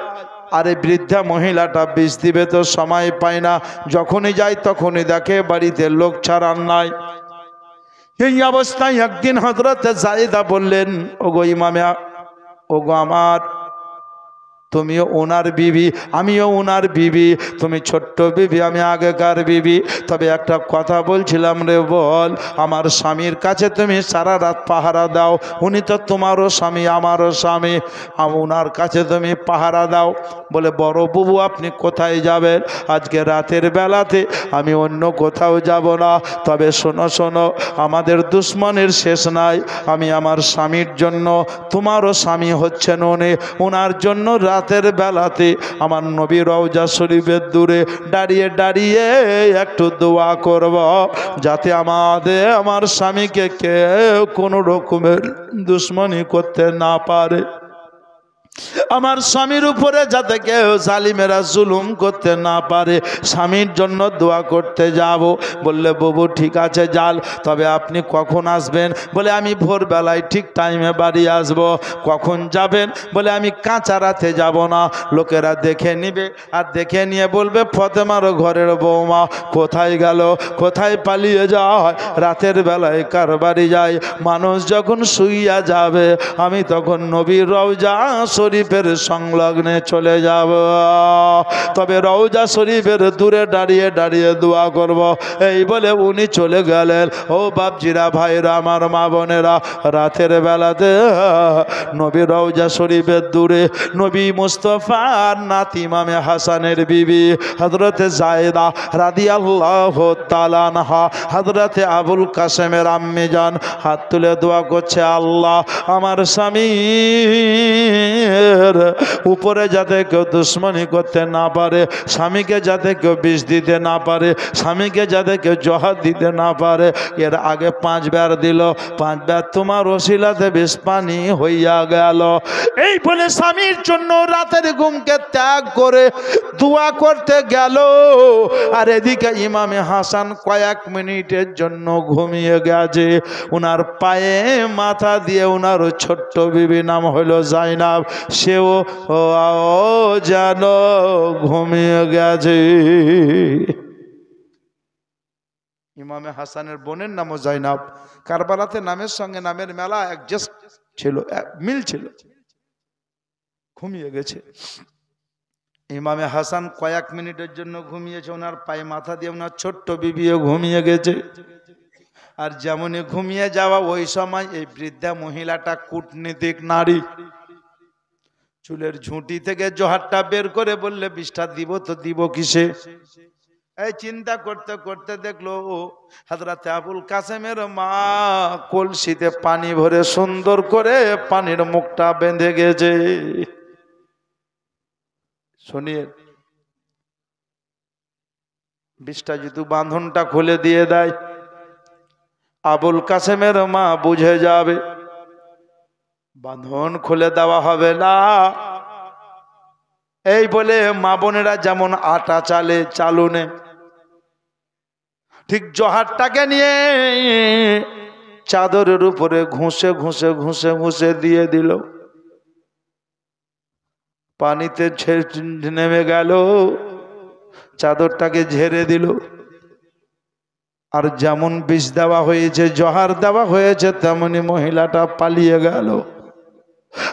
আরে বৃদ্ধা মহিলাটা বিষ দিবে তো সময় পায় না, যখনই যায় তখনই দেখে বাড়িতে লোক ছাড়ার নাই। এই অবস্থায় একদিন হযরত জায়েদা বললেন, ওগো ইমামে, ওগো আমার, তুমিও ওনার বিবি, আমিও ওনার বিবি। তুমি ছোট্ট বিবি, আমি আগেকার বিবি। তবে একটা কথা বলছিলাম রে, বল, আমার স্বামীর কাছে তুমি সারা রাত পাহারা দাও। উনি তো তোমারও স্বামী, আমারও স্বামী, ওনার কাছে তুমি পাহারা দাও। বলে, বড় বুবু আপনি কোথায় যাবেন? আজকে রাতের বেলাতে আমি অন্য কোথাও যাব না, তবে শোনো শোনো, আমাদের দুশ্মনের শেষ নাই। আমি আমার স্বামীর জন্য, তোমারও স্বামী হচ্ছেন উনি, ওনার জন্য রাতের বেলাতে আমার নবী রওজা শরীফের দূরে দাঁড়িয়ে দাঁড়িয়ে একটু দোয়া করব, যাতে আমার স্বামীকে কেউ কোনো রকমের দুশ্মনী করতে না পারে। আমার স্বামীর উপরে যাতে কেউ জালিমেরা জুলুম করতে না পারে, স্বামীর জন্য দোয়া করতে যাব। বললে বাবু ঠিক আছে যান, তবে আপনি কখন আসবেন? বলে আমি ভোরবেলায় ঠিক টাইমে বাড়ি আসব। কখন যাবেন? বলে আমি কাঁচা রাতে যাব না, লোকেরা দেখে নিবে, আর দেখে নিয়ে বলবে ফতেমার ঘরের বৌমা কোথায় গেল, কোথায় পালিয়ে যায়, রাতের বেলায় কার বাড়ি যায়। মানুষ যখন শুইয়া যাবে আমি তখন নবীর রওজা শরীফের সংলগ্নে চলে যাব। তবে রওজা শরীফের দূরে দাঁড়িয়ে দাঁড়িয়ে দোয়া করব। এই বলে উনি চলে গেলেন। ও বাপজিরা, ভাইরা, আমার মা বোনেরা, রাতের বেলাতে নবী রওজা শরীফের দূরে নবী মুস্তাফার নাতি ইমামে হাসানের বিবি হযরতে জায়েদা রাদিয়াল্লাহু তাআলা আনহা, হযরতে আবুল কাসেমের আম্মি জান হাত তুলে দোয়া করছে, আল্লাহ আমার স্বামী উপরে যাতে কেউ দুশ্মনী করতে না পারে, স্বামীকে যাতে কেউ বিষ দিতে না পারে, স্বামীকে যাতে কেউ জহর দিতে না পারে। এর আগে 5 বার দিল, 5 বার তোমার ওসিলাতে বিষ পানি হইয়া গেল। এই বলে স্বামীর জন্য রাতের ঘুমকে ত্যাগ করে দোয়া করতে গেল। আর এদিকে ইমামে হাসান কয়েক মিনিটের জন্য ঘুমিয়ে গেছে। উনার পায়ে মাথা দিয়ে উনার ছোট্ট বিবি নাম হলো জাইনাব, সেও যেন ঘুমিয়ে গেছে। ইমামে হাসানের বোনের নামও জাইনাব। কারবালাতে নামের সঙ্গে নামের মেলা অ্যাডজাস্ট ছিল, মিল ছিল। ঘুমিয়ে গেছে ইমামে হাসান, কয়েক মিনিটের জন্য ঘুমিয়েছে। ওনার পায়ে মাথা দিয়ে ওনার ছোট্ট বিবিও ঘুমিয়ে গেছে। আর যেমনই ঘুমিয়ে যাওয়া ওই সময় এই বৃদ্ধা মহিলাটা কূটনীতিক নারী, চুলের ঝুঁটি থেকে জোহারটা বের করে বললে বিষটা দিব তো দিব কিসে। এই চিন্তা করতে করতে দেখলো হযরতে আবুল কাসেমের মা কলসিতে পানি ভরে সুন্দর করে পানির মুখটা বেঁধে গেছে। শুনিয়ে বিষটা যদি বাঁধনটা খুলে দিয়ে দেয়, আবুল কাসেমের মা বুঝে যাবে। বাঁধন খুলে দেওয়া হবে না। এই বলে মা বোনেরা যেমন আটা চালে চালুনে, ঠিক জোহারটাকে নিয়ে চাদরের উপরে ঘুষে ঘুষে ঘুষে ঘুষে দিয়ে দিল। পানিতে নেমে গেল, চাদরটাকে ঝেড়ে দিল। আর যেমন বিষ দেওয়া হয়েছে, জোহার দেওয়া হয়েছে, তেমনি মহিলাটা পালিয়ে গেল।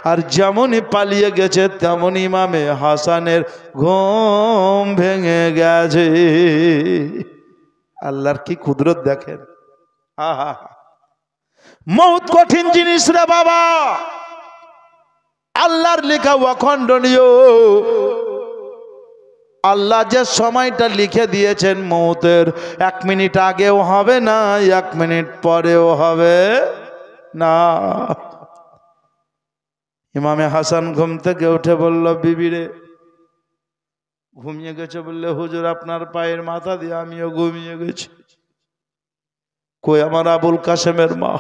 আর যেমনই পালিয়ে গেছে তেমনি ইমামে হাসানের ঘুম ভেঙে গেছে। আল্লাহর কি কুদরত দেখেন। আহা, মউত কঠিন জিনিস রে বাবা, আল্লাহর লেখা অখণ্ডনীয়। আল্লাহ যে সময়টা লিখে দিয়েছেন মউতের, 1 মিনিট আগেও হবে না, 1 মিনিট পরেও হবে না। ইমামে হাসান ঘুম থেকে উঠে বলল, বিবিরে ঘুমিয়ে গেছে? বললে হুজুর আপনার পায়ের মাথা দিয়ে আমিও ঘুমিয়ে গেছি। কই আমার আবুল কাসেমের মা?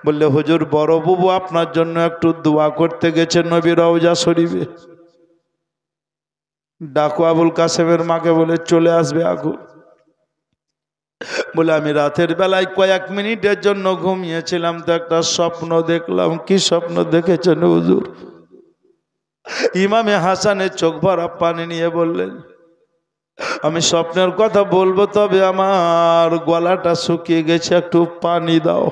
বললে হুজুর বড় বাবু আপনার জন্য একটু দোয়া করতে গেছে নবী রওজা শরীফে। ডাকো আবুল কাসেমের মাকে, বলে চলে আসবে এখন। বলে আমি রাতের বেলায় কয়েক মিনিটের জন্য ঘুমিয়েছিলাম, তো একটা স্বপ্ন দেখলাম। কি স্বপ্ন দেখেছেন হুজুর? ইমামে হাসানের চোখ ভরা পানি নিয়ে বললেন, আমি স্বপ্নের কথা বলবো, তবে আমার গলাটা শুকিয়ে গেছে, একটু পানি দাও।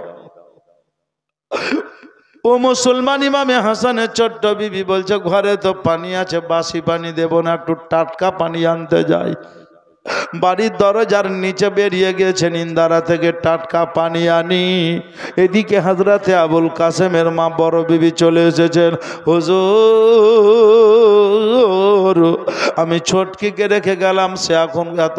ও মুসলমান, ইমামে হাসানের ছোট্ট বিবি বলছে, ঘরে তো পানি আছে, বাসি পানি দেব না, একটু টাটকা পানি আনতে যাই। বাড়ির দরজার নিচে বেরিয়ে গেছেন ইন্দারা থেকে টাটকা পানি আনি। এদিকে হযরতে আবুল কাসেমের মা বড় বিবি চলে এসেছেন। হুজুর আমি ছোটকিকে রেখে গেলাম, সে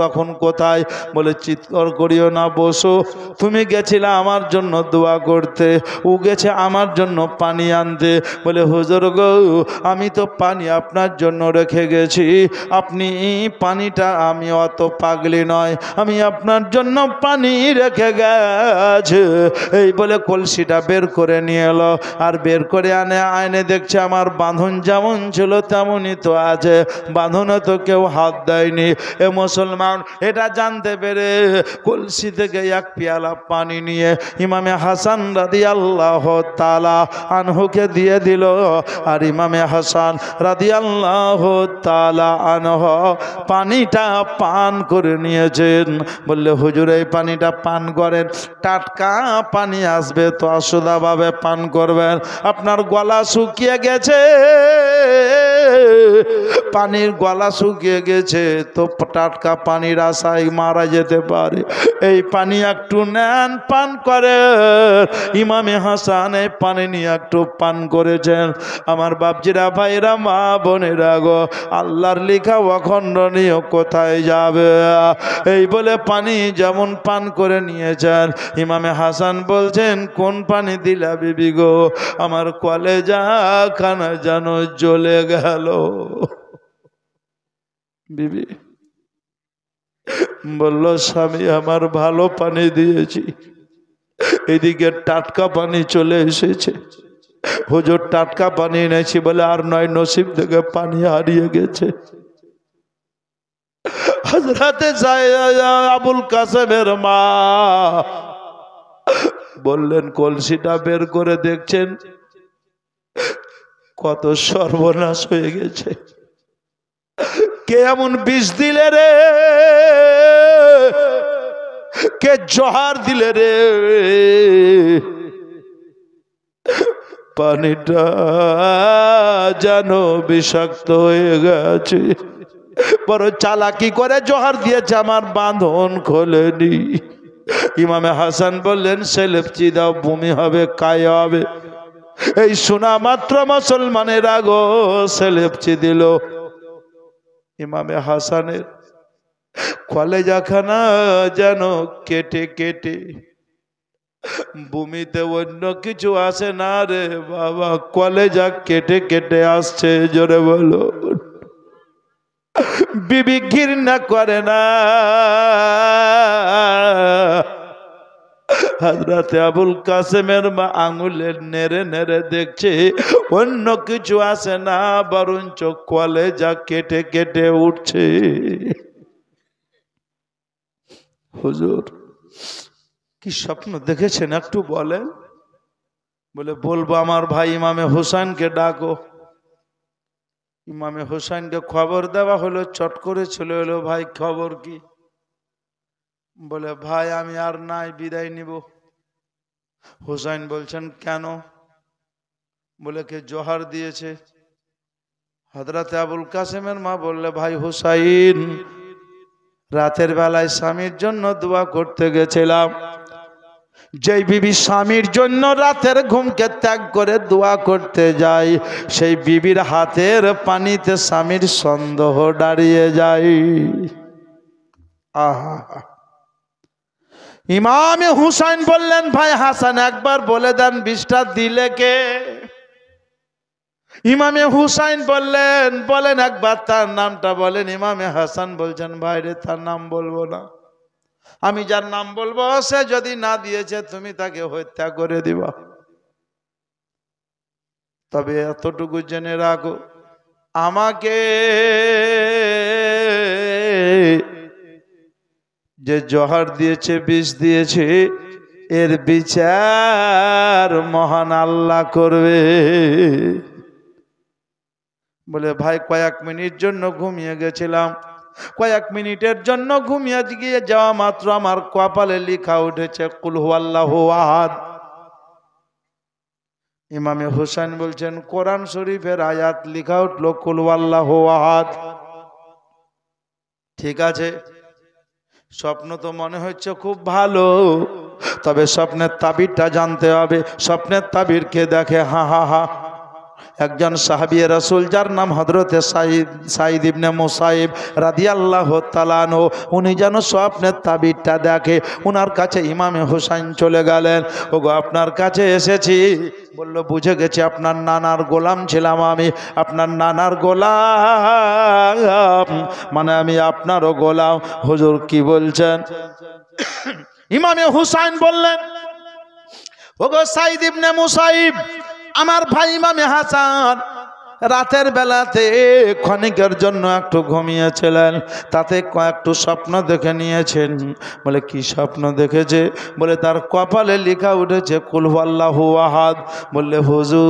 তখন কোথায়? বলে চিৎকার করিও না, বসো। তুমি গেছিলে আমার জন্য দোয়া করতে, ও গেছে আমার জন্য পানি আনতে। বলে হুজুর গো, আমি তো পানি আপনার জন্য রেখে গেছি, আপনি পানিটা আমি অত পাগলি নয়, আমি আপনার জন্য পানি রেখে গেছে। এই বলে কলসিটা বের করে নিয়ে এলো, আর বের করে আয়নে দেখছে আমার বাঁধন যেমন ছিল তেমনই তো আছে, বাঁধনে তো কেউ হাত দেয়নি। এ মুসলমান এটা জানতে পেরে কলসি থেকে এক পেয়ালা পানি নিয়ে ইমামে হাসান রাদিয়াল্লাহু তাআলা আনহুকে দিয়ে দিল। আর ইমামে হাসান রাদিয়াল্লাহু তাআলা আনহু পানিটা পান করে নিয়েছেন। বললে হুজুর এই পানিটা পান করেন, টাটকা পানি আসবে তো আশুদাভাবে পান করবেন, আপনার গলা শুকিয়ে গেছে, পানির গলা শুকিয়ে গেছে তো টাটকা পানির আশায় মারা যেতে পারে, এই পানি একটু নেন পান করে। ইমামে হাসান এই পানি নিয়ে একটু পান করেছেন। আমার বাপজিরা ভাইরা মা বোনেরা গো, আল্লাহর লেখা অখণ্ডনীয় কোথায় যাবে? এই বলে পানি যেমন পান করে নিয়েছেন, ইমামে হাসান বলছেন কোন পানি দিলা বিবি গো? আমার কলেজা খানা যেন জ্বলে গেল। বিবি বলল স্বামী আমার ভালো পানি দিয়েছি, এদিকে টাটকা পানি চলে এসেছে। হুজুর টাটকা পানি এনেছি বলে আর নয়, নসিব থেকে পানি হারিয়ে গেছে। হযরতে আবুল কাসেমের মা বললেন কলসিটা বের করে দেখছেন কত সর্বনাশ হয়ে গেছে, কে এমন বিষ দিলে রে, কে জহার দিলে রে, পানিটা যেন বিষাক্ত হয়ে গেছে। বড় চালাকি করে জোহার দিয়েছে, আমার বাঁধন খোলেনি। ইমামে হাসান বললেন সেলেপচি দাও, বমি হবে, কায় হবে। এই শোনা মাত্র মুসলমানের আগো সেলেপচি দিল। ইমামে হাসানের কলেজাখানা যেন কেটে কেটে, ভূমিতে অন্য কিছু আসে না রে বাবা, কলেজা কেটে কেটে আসছে। জোরে বলো। বিবি ঘৃণা করে না। হযরতে আবুল কাসেমের মা আঙুলের নেড়ে নেড়ে দেখছে অন্য কিছু আসে না, বরঞ্চ কলেজা কেটে কেটে উঠছে। হুজুর কি স্বপ্ন দেখেছেন একটু বলেন? বলে বলবো, আমার ভাই ইমামে হোসেনকে ডাকো। ইমামে হোসেনকে খবর দেওয়া হলো, চট করে চলে এলো। ভাই খবর কি? বলে ভাই আমি আর নাই, বিদায় নিব। হোসেন বলছেন কেন? বলে কে জোহার দিয়েছে? হযরতে আবুল কাসেমের মা বললে ভাই হোসেন, রাতের বেলায় স্বামীর জন্য দোয়া করতে গেছিলাম, যেই বিবি স্বামীর জন্য রাতের ঘুমকে ত্যাগ করে দোয়া করতে যায়, সেই বিবির হাতের পানিতে স্বামীর সন্দেহ দাঁড়িয়ে যায়। আহা! ইমামে হুসাইন বললেন ভাই হাসান একবার বলে দেন বিষটা দিলে কে? ইমামে হুসাইন বললেন বলেন একবার তার নামটা বলেন। ইমামে হাসান বলছেন ভাই রে তার নাম বলবো না, আমি যার নাম বলবো সে যদি না দিয়েছে তুমি তাকে হত্যা করে দিবা। তবে এতটুকু জেনে রাখো, আমাকে যে জোহার দিয়েছে, বিষ দিয়েছে, এর বিচার মহান আল্লাহ করবে। বলে ভাই কয়েক মিনিট জন্য ঘুমিয়ে গেছিলাম, কয়েক মিনিটের জন্য ঘুমিয়ে গিয়ে যাওয়া মাত্র আমার কপালে লেখা উঠেছে কুল হুয়াল্লাহু আহাদ। ইমামে হোসেন বলছেন কোরআন শরীফের আয়াত লেখা উঠলো কুল হুয়াল্লাহু আহাদ। ঠিক আছে, স্বপ্ন তো মনে হচ্ছে খুব ভালো, তবে স্বপ্নের তাবিরটা জানতে হবে। স্বপ্নের তাবির কে দেখে? হা হা হা, একজন সাহাবী রাসূল যার নাম হযরতে সাঈদ ইবনে মুসাইব রাদিয়াল্লাহু তাআলা আনহু, উনি যেন স্বপ্নের তাবিরটা দেখে। ওনার কাছে ইমামে হুসাইন চলে গেলেন। ওগো আপনার কাছে এসেছি। বলল বুঝে গেছি, আপনার নানার গোলাম ছিলাম আমি, আপনার নানার গোলাম মানে আমি আপনারও গোলাম। হুজুর কি বলছেন? ইমামে হুসাইন বললেন, ওগো সাঈদ ইবনে মুসাইব, আমার ভাই ইমামে হাসান রাতের বেলাতে ক্ষণিকের জন্য একটু ঘুমিয়েছিলেন, তাতে কয়েকটু স্বপ্ন দেখে নিয়েছেন। বলে কি স্বপ্ন দেখেছে? বলে তার কপালে লেখা উঠেছে কুল হুয়াল্লাহু আহাদ। বললে হুজুর,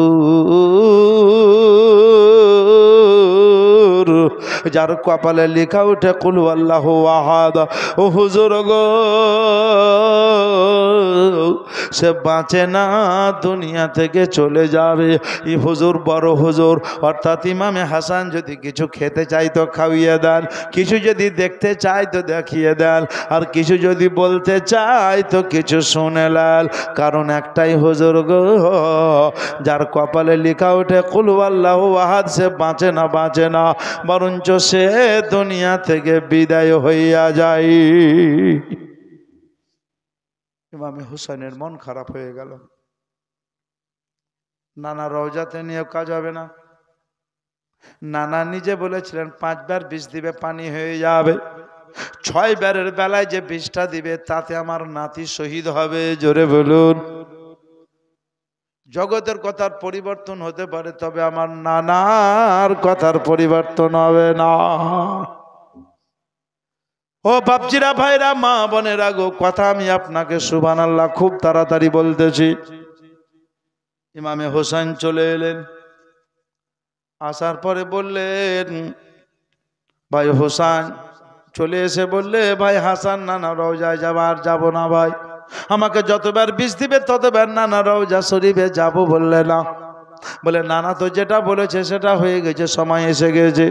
যার কপালে লেখা উঠে কুল হুয়াল্লাহু আহাদ, ও হুজুর গো, সে বাঁচে না, দুনিয়া থেকে চলে যাবে। এই হুজুর বড় হুজুর, অর্থাৎ ইমামে হাসান যদি কিছু খেতে চাই তো খাইয়ে দেন, কিছু যদি দেখতে চাই তো দেখিয়ে দেন, আর কিছু যদি বলতে চাই তো কিছু শুনে নেন। কারণ একটাই হুজুর গো, যার কপালে লেখা ওঠে কুল হুয়াল্লাহু আহাদ, সে বাঁচে না, বাঁচে না, বরঞ্চ সে দুনিয়া থেকে বিদায় হইয়া যায়। ইমামে হুসাইনের মন খারাপ হয়ে গেল। নানা রওজাতে নিয়ে কাজ হবে না। নানা নিজে বলেছিলেন 5 বার বিষ দিবে পানি হয়ে যাবে, 6 বারের বেলায় যে বিষটা দিবে তাতে আমার নাতি শহীদ হবে। জোরে বলুন। জগতের কথার পরিবর্তন হতে পারে, তবে আমার নানার কথার পরিবর্তন হবে না। ও বাপজিরা, ভাইরা, মা বোনেরা গো, কথা আমি আপনাকে সুবহানাল্লাহ খুব তাড়াতাড়ি বলতেছি। ইমামে হোসেন চলে এলেন। আসার পরে বললেন, ভাই হোসেন চলে এসে বললে, ভাই হাসান নানা রওজায় যাবার যাব না ভাই, আমাকে যতবার বিষ দিবে ততবার নানা রওজা শরীফে যাব। বললে না। বলে নানা তো যেটা বলেছে সেটা হয়ে গেছে, সময় এসে গেছে।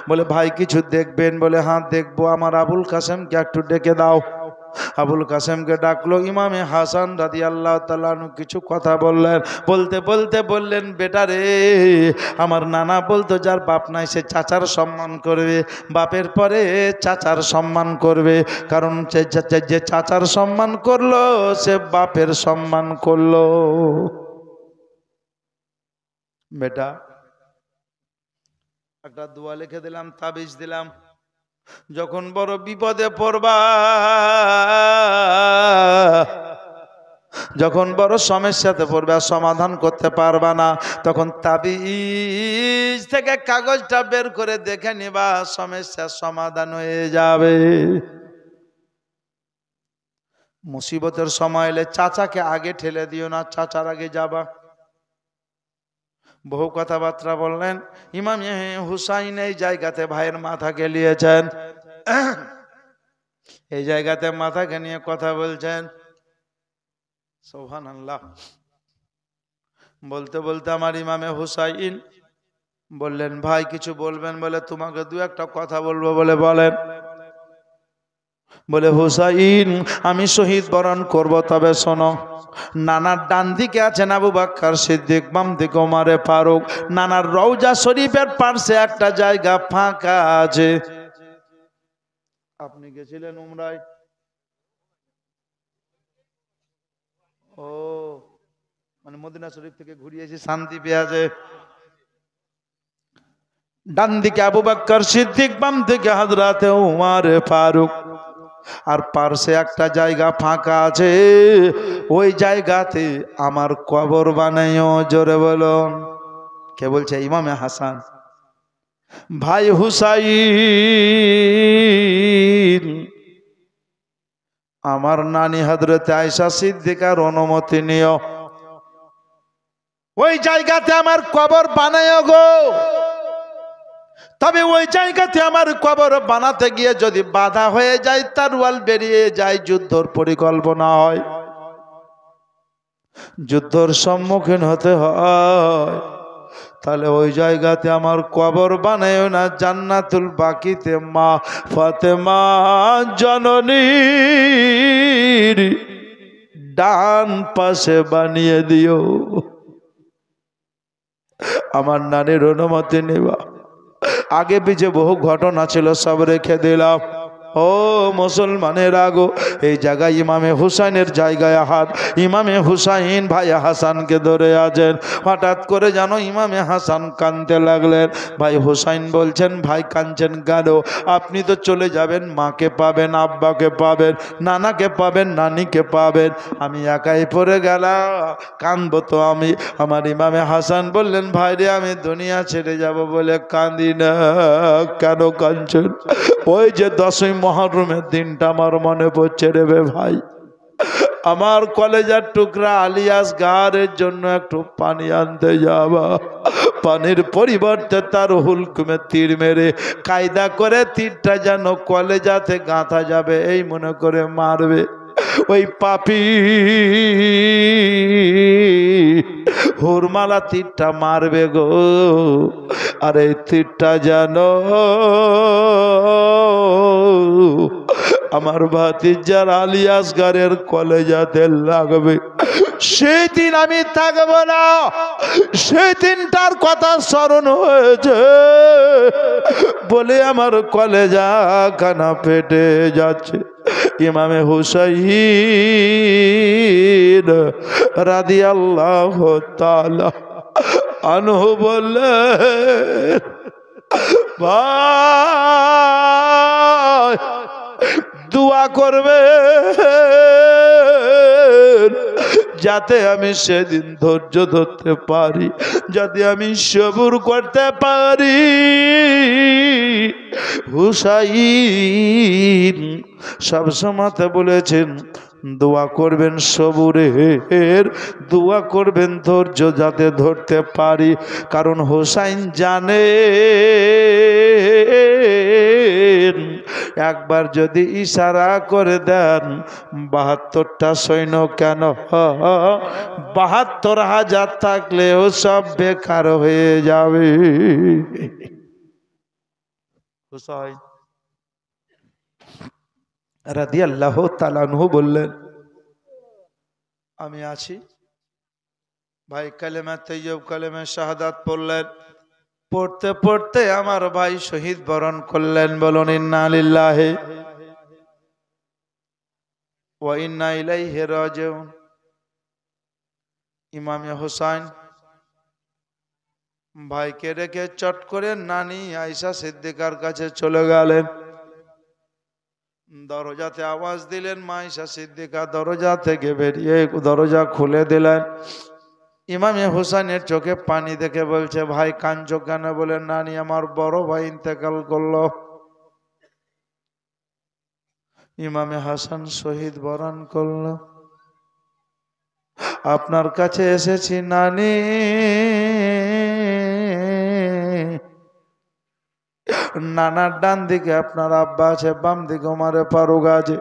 বলে ভাই কিছু দেখবেন? বলে হ্যাঁ দেখবো, আমার আবুল কাসেমকে একটু ডেকে দাও। আবুল কাসেমকে ডাকলো। ইমামে হাসান রাদিয়াল্লাহু তাআলা আনহু কিছু কথা বললেন। বলতে বলতে বললেন, বেটা রে, আমার নানা বলতো যার বাপ নাই সে চাচার সম্মান করবে, বাপের পরে চাচার সম্মান করবে, কারণ যে চাচার সম্মান করলো সে বাপের সম্মান করলো। বেটা একটা দোয়া লিখে দিলাম, তাবিজ দিলাম, যখন বড় বিপদে পড়বা, যখন বড় সমস্যাতে পড়বে, সমাধান করতে পারবা না, তখন তাবিজ থেকে কাগজটা বের করে দেখে নিবা, সমস্যার সমাধান হয়ে যাবে। মুসিবতের সময় এলে চাচাকে আগে ঠেলে দিও না, চাচার আগে যাবা। বহু কথাবার্তা বললেন। ইমাম হুসাইন এই জায়গাতে ভাইয়ের মাথাকে নিয়েছেন, এই জায়গাতে মাথাকে নিয়ে কথা বলছেন। সুবহানাল্লাহ। বলতে বলতে আমার ইমামে হুসাইন বললেন, ভাই কিছু বলবেন? বলে তোমাকে দু একটা কথা বলবো। বলে বলেন। বলে হুসাইন আমি শহীদ বরণ করব, তবে শোনো, নানার ডান দিকে আছেন আবু বকর সিদ্দিক, বাম দিকে ওমর ফারুক, নানার রওজা শরীফের পাশে একটা জায়গা ফাঁকা আছে। আপনি গেছিলেন উমরায়? ও মানে মদিনা শরীফ থেকে ঘুরিয়ে এসে শান্তি পেয়েছে। ডান দিকে আবু বকর সিদ্দিক, বাম দিকে হযরতে ওমর ফারুক, আর পাশে একটা জায়গা ফাঁকা আছে, ওই জায়গাতে আমার কবর বানাইও। জোরে বলুন। কে বলছে? ইমামে হাসান। ভাই হুসাইন, আমার নানি হযরতে আয়েশা সিদ্দিকার অনুমতি নিও, ওই জায়গাতে আমার কবর বানাইও গো। তবে ওই জায়গাতে আমার কবর বানাতে গিয়ে যদি বাধা হয়ে যায়, তরোয়াল বেরিয়ে যায়, যুদ্ধর পরিকল্পনা হয়, যুদ্ধর সম্মুখীন হতে হয়, তাহলে ওই জায়গাতে আমার কবর বানায়ও না, জান্নাতুল বাকিতে মা ফাতেমা জননীর ডান পাশে বানিয়ে দিও। আমার নানির অনুমতি নেবা। আগে পিছে বহু ঘটনা ছিল, সব রেখে দিলাম। ও মুসলমানের আগো, এই জায়গায় ইমামে হুসাইনের জায়গায় হাত। ইমামে হুসাইন ভাই হাসানকে ধরে আছেন। হঠাৎ করে জানো ইমামে হাসান কাঁদতে লাগলেন। ভাই হুসাইন বলছেন, ভাই কাঁদছেন কেন? আপনি তো চলে যাবেন, মাকে পাবেন, আব্বাকে পাবেন, নানাকে পাবেন, নানিকে পাবেন, আমি একাই পড়ে গেলাম, কাঁদবো তো আমি। আমার ইমামে হাসান বললেন, ভাই রে আমি দুনিয়া ছেড়ে যাব বলে কাঁদি না। কেন কাঁদছেন? ওই যে 10ই মুহররমের দিনটা আমার মনে পড়ছে রে ভাই। আমার কলেজার টুকরা আলিয়াস গারের জন্য একটু পানি আনতে যাবা। পানির পরিবর্তে তার হুলকুমে তীর মেরে কায়দা করে তীরটা যেন কলেজাতে গাঁথা যাবে এই মনে করে মারবে। ওই পাপী হুরমালা তীরটা মারবে গো। আর এই তীরটা যেন আমার ভাতিজার আলিয়াসগারের কলেজাতে লাগবে। সেই দিন আমি থাকবো না। সেই দিনটার কথা স্মরণ হয়েছে বলে আমার কলেজা খানা পেটে যাচ্ছে। ইমামে হুসাইন রাদিয়াল্লাহু তাআলা আনহু বললেন, ভাই দোয়া করবে যাতে আমি সেদিন ধৈর্য ধরতে পারি, যাতে আমি সবুর করতে পারি। হুসাইন সবসময় বলেছেন দোয়া করবেন সবুরের, দোয়া করবেন ধৈর্য যাতে ধরতে পারি। কারণ হুসাইন জানে একবার যদি ইশারা করে দেন ৭২টা সৈন্য কেন ৭২,০০০ থাকলেও সব বেকার হয়ে যাবে। হুসাইন রাদিয়াল্লাহু তাআলা আনহু বললেন, আমি আছি। ভাই কালেমা তাইয়্যিব কালেমা শাহাদাত পড়লেন। পড়তে পড়তে আমার ভাই শহীদ বরণ করলেন। বলুন ইন্না লিল্লাহি ওয়া ইন্না ইলাইহি রাজিউন। ইমামে হুসাইন ভাইকে রেখে চট করে নানি আয়েশা সিদ্দিকার কাছে চলে গেলেন। দরজাতে আওয়াজ দিলেন, মা আয়েশা সিদ্দিকা দরজা থেকে বেরিয়ে দরজা খুলে দিলেন। ইমামে হুসাইনের চোখে পানি দেখে বলছে, ভাই কাঁদছো কেন? বলেন, নানি আমার বড় ভাই ইন্তেকাল করলো। ইমামে হাসান শহীদ বরণ করলো। আপনার কাছে এসেছি নানি, নানার ডান দিকে আপনার আব্বা আছে, বাম দিকে ওমরে ফারুক আছে,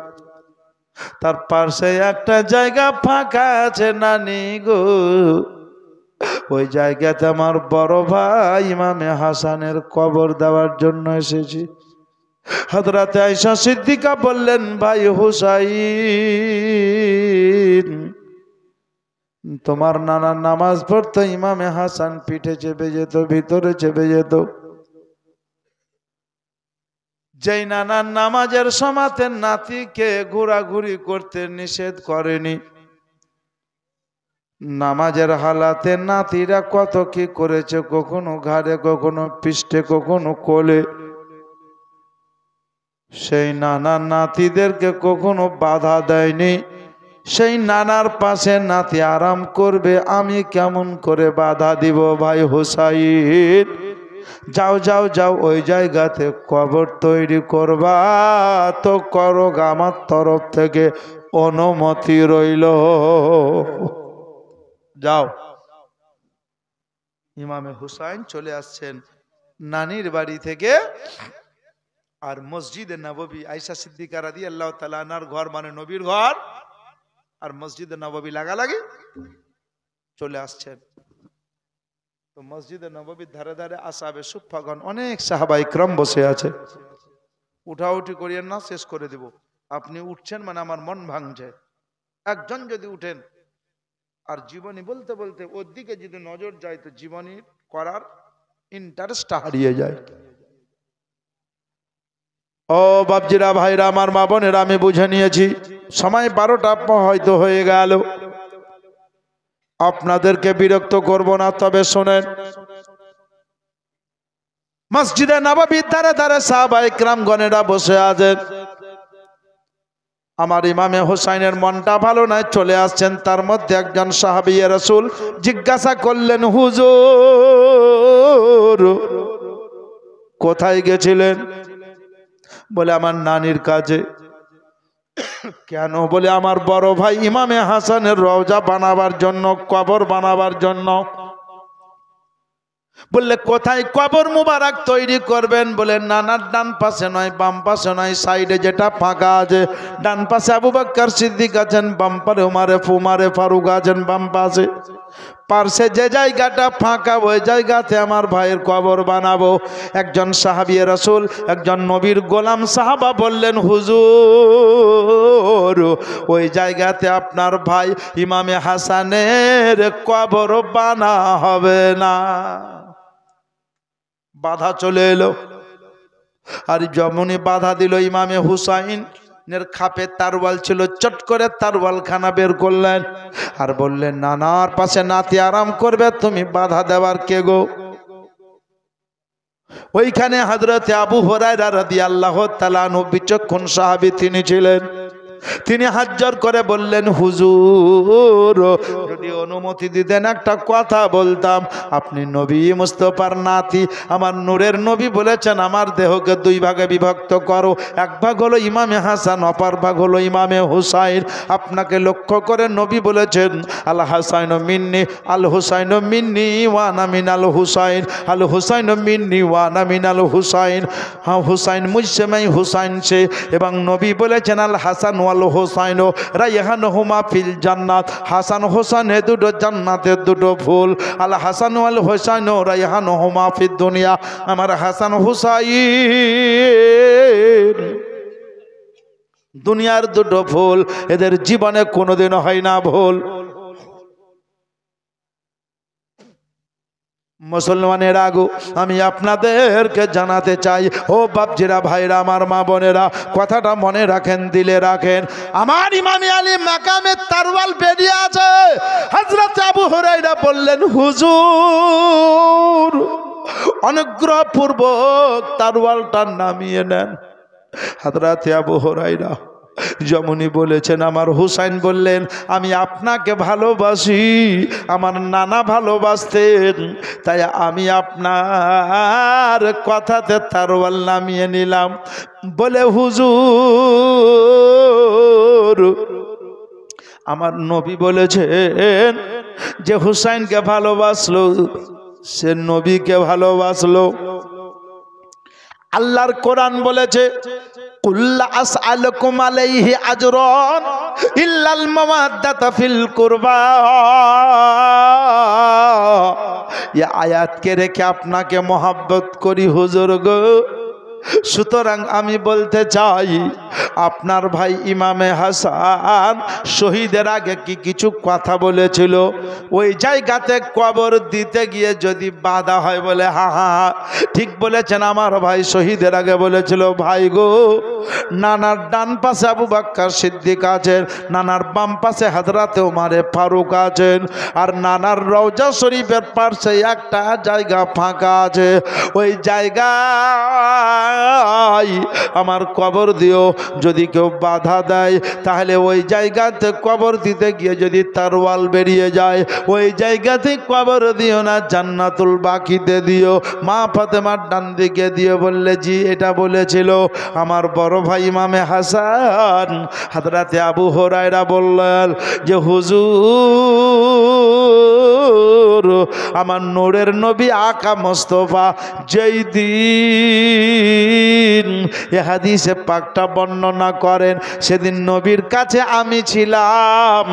তার পাশে একটা জায়গা ফাঁকা আছে নানি গো, ওই জায়গাতে আমার বড় ভাই ইমামে হাসানের কবর দেওয়ার জন্য এসেছি। হযরতে আয়েশা সিদ্দিকা বললেন, ভাই হুসাইন তোমার নানা নামাজ পড়তো, ইমামে হাসান পিঠে চেপে যেত, ভিতরে চেপে যেত। যেই নানার নামাজের সময়তে নাতিকে ঘোরাঘুরি করতে নিষেধ করেনি, নামাজের হালাতে নাতিরা কত কি করেছে, কখনো ঘাড়ে, কখনো পৃষ্ঠে, কখনো কোলে। সেই নানার নাতিদেরকে কখনো বাধা দেয়নি। সেই নানার পাশে নাতি আরাম করবে, আমি কেমন করে বাধা দিব? ভাই হুসাইন যাও যাও যাও, ওই জায়গাতে কবর তৈরি করবা তো করো, আমার তরফ থেকে অনুমতি রইল, যাও। ইমামে হুসাইন চলে আসছেন নানির বাড়ি থেকে। আর মসজিদে নববী, আয়েশা সিদ্দিকা রাদিয়াল্লাহু তাআলা আনহার ঘর মানে নবীর ঘর, আর মসজিদে নববী লাগালাগি। চলে আসছেন তো মসজিদে নববীর ধারে ধারে আসহাবে সুফফাগণ অনেক সাহাবা ইকরাম বসে আছে। উঠাউঠি করিয়েন না, শেষ করে দেব। আপনি উঠছেন মানে আমার মন ভাঙছে। একজন যদি উঠেন আর জীবনী বলতে বলতে ওর দিকে যদি নজর যায় তো জীবনীর করার ইন্টারেস্টটা হারিয়ে যায়। ও বাপজিরা, ভাইরা, আমার মা বোনেরা, আমি বুঝে নিয়েছি সময় 12টা হয়তো হয়ে গেল। আপনাদেরকে বিরক্ত করব না, তবে শোনেন, মসজিদে নববীর ধারে ধারে সাহাবায়ে কিরামগণেরা বসে আছেন। আমার ইমামে হুসাইনের মনটা ভালো নাই, চলে আসছেন। তার মধ্যে একজন সাহাবী রাসূল জিজ্ঞাসা করলেন, হুজুর কোথায় গেছিলেন? বলে আমার নানির কাজে। কেন? বলে আমার বড় ভাই ইমামে হাসানের রওজা বানাবার জন্য, কবর বানাবার জন্য। বললে কোথায় কবর মুবারক তৈরি করবেন? বলে নানার ডান পাশে নয়, বাম পাশে নয়, সাইডে যেটা ফাঁকা আছে। ডান পাশে আবু বকর সিদ্দিক আছেন, বাম পাশে উমারে ফারুক আছেন, বাম পাশে। পার্শ্বে যে জায়গাটা ফাঁকা, ওই জায়গাতে আমার ভাইয়ের কবর বানাবো। একজন সাহাবী রাসূল, একজন নবীর গোলাম সাহাবা বললেন, হুজুর ওই জায়গাতে আপনার ভাই ইমামে হাসানের কবর বানা হবে না। বাধা চলে এলো। আর যেমনই বাধা দিল, ইমামে হুসাইনের খাপে তারওয়াল ছিল, চট করে তারওয়ালখানা বের করলেন আর বললেন, নানার পাশে নাতি আরাম করবে, তুমি বাধা দেওয়ার কে গো? ওইখানে হযরতে আবু হুরায়রা রাদিয়াল্লাহু তাআলা আনহু বিচক্ষণ সাহাবী তিনি ছিলেন। তিনি হাত জোর করে বললেন, হুজুর যদি অনুমতি দিতেন একটা কথা বলতাম। আপনি নবী মুস্তাফার নাতি, আমার নূরের নবী বলেছেন আমার দেহকে দুই ভাগে বিভক্ত করো, এক ভাগ হলো ইমামে হাসান, অপর ভাগ হলো ইমামে হুসাইন। আপনাকে লক্ষ্য করে নবী বলেছেন, আল হাসাইন মিন্নি, আল হুসাইন মিন্নি ওয়ানা মিনাল হুসাইন, আল হুসাইন মিন্নি ওয়ানা মিনাল হুসাইন। হ্যাঁ, হুসাইন মুঝসে मैं হুসাইন সে। এবং নবী বলেছেন, আল হাসান ওয়াল হুসাইন রায়হানুহুমা ফিল জান্নাত। হাসান হোসেন এ দুটো জান্নাতের দুটো ফুল। আল হাসান ওয়াল হুসাইন রায়হানুহুমা ফিদ দুনিয়া। আমার হাসান হুসাইন দুনিয়ার দুটো ফুল, এদের জীবনে কোনোদিন হয় না ভুল। মুসলমানের আগু আমি আপনাদেরকে জানাতে চাই, ও বাপজিরা, ভাইরা, আমার মা বোনেরা, কথাটা মনে রাখেন, দিলে রাখেন। আমার ইমামে আলী মাকামে তারওয়াল বেরিয়ে আছে। হযরত আবু হুরায়রা বললেন, হুজুর অনুগ্রহপূর্বক তারওয়ালটা নামিয়ে নেন। হযরত আবু হুরায়রা যেমনই বলেছেন, আমার হুসাইন বললেন, আমি আপনাকে ভালোবাসি, আমার নানা ভালোবাসতেন, তাই আমি আপনার কথাতে তারওয়াল নামিয়ে নিলাম। বলে, হুজুর আমার নবী বলেছেন যে হুসাইনকে ভালোবাসলো সে নবীকে ভালোবাসলো। আল্লাহর কোরআন বলেছে, কুল্লা আসআলুকুম আলাইহি আজরান ইল্লাল মাওয়াদ্দাতা ফিল কুরবা। এই আয়াতকে রেখে আপনাকে মহব্বত করি হুজুর গো। সুতরাং আমি বলতে চাই, আপনার ভাই ইমামে হাসান শহীদের আগে কি কিছু কথা বলেছিল? ওই জায়গাতে কবর দিতে গিয়ে যদি বাধা হয়, বলে হা হা ঠিক বলেছেন, আমার ভাই শহীদের আগে বলেছিল, ভাই গো, নানার ডান পাশে আবু বকর সিদ্দিক আছেন, নানার বাম পাশে হযরতে উমারে ফারুক আছেন, আর নানার রওজা শরীফের পাশে একটা জায়গা ফাঁকা আছে। ওই জায়গা আমার কবর দিও। যদি কেউ বাধা দেয়, তাহলে ওই জায়গাতে কবর দিতে গিয়ে যদি তারওয়াল বেরিয়ে যায়, ওই জায়গাতে কবর দিও না, জান্নাতুল বাকিতে দিও, মা ফাতেমার ডান দিকে দিও। বললে, জি এটা বলেছিল আমার বড় ভাই ইমামে হাসান। হযরতে আবু হুরায়রা বললেন যে, হুজুর আমার নূরের নবী আকা মুস্তাফা যেই দিন এ হাদিসে পাকটা বর্ণনা করেন, সেদিন নবীর কাছে আমি ছিলাম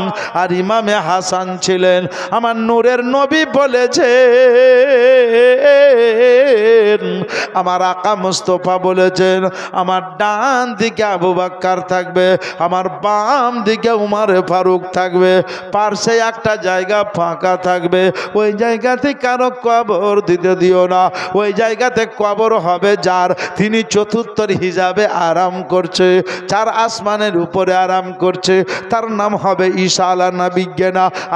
আর ইমামে হাসান ছিলেন। আমার নূরের নবী বলেছে, আমার আকা মুস্তাফা বলেছেন, আমার ডান দিকে আবু বকর থাকবে, আমার বাম দিকে উমারে ফারুক থাকবে, পাশে একটা জায়গা ফাঁকা থাকবে। থাকবে, ওই জায়গাতে কারো কবর দিতে দিও না। ওই জায়গাতে কবর হবে যার, তিনি চতুর্থ হিজাবে আরাম করছে, চার আসমানের উপরে আরাম করছে, তার নাম হবে ঈসা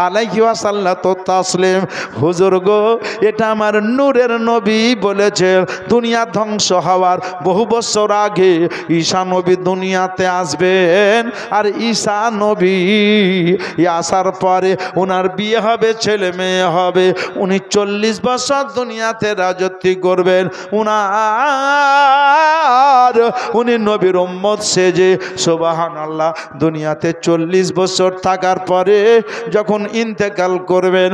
আলাইহি ওয়াসাল্লাতু তাসলিম। হুজুর গো, এটা আমার নূরের নবী বলেছেন, দুনিয়া ধ্বংস হওয়ার বহু বছর আগে ঈসা নবী দুনিয়াতে আসবেন। আর ঈসা নবী আসার পরে ওনার বিয়ে হবে, ছেলে মেয়ে হবে, উনি 40 বছর দুনিয়াতে রাজত্ব করবেন। উনি নবীর উম্মত সেজে সুবহানাল্লাহ দুনিয়াতে 40 বছর থাকার পরে যখন ইন্তেকাল করবেন,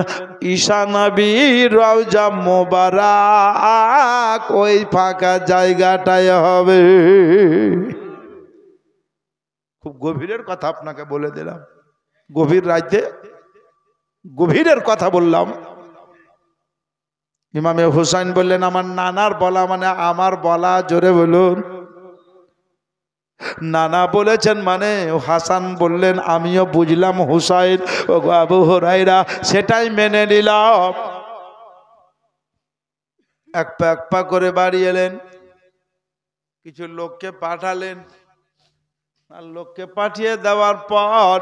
ঈসা নবীর রওজা মোবারক ওই ফাঁকা জায়গাটায় হবে। খুব গভীরের কথা আপনাকে বলে দিলাম, গভীর রাইতে গভীরের কথা বললাম। ইমামে হুসাইন বললেন, আমার নানার বলা মানে আমার বলা, জোরে বলুন। নানা বলেছেন মানে হাসান বললেন, আমিও বুঝলাম হুসাইন। ও আবু হুরায়রা সেটাই মেনে নিলাম। এক পা করে বাড়ি এলেন, কিছু লোককে পাঠালেন, আর লোককে পাঠিয়ে দেওয়ার পর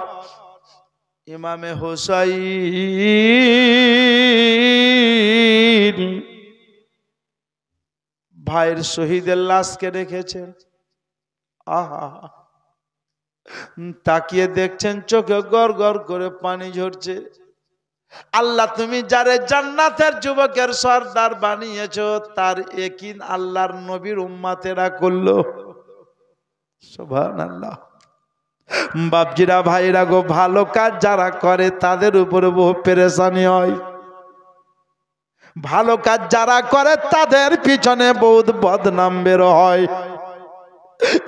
ইমামে হুসাইন ভাইয়ের শহীদের লাশকে রেখেছেন। আহা, তাকিয়ে দেখছেন চোখে গড় গড় করে পানি ঝরছে। আল্লাহ, তুমি যারে জান্নাতের যুবকের সর্দার বানিয়েছো, তার একিন আল্লাহর নবীর উম্মতেরা করলো। সুবহানাল্লাহ। বাপজিরা, ভাইরা গো, ভালো কাজ যারা করে তাদের উপরে বহু পেরেশানি হয়। ভালো কাজ যারা করে তাদের পিছনে বহুত বদনাম বের হয়।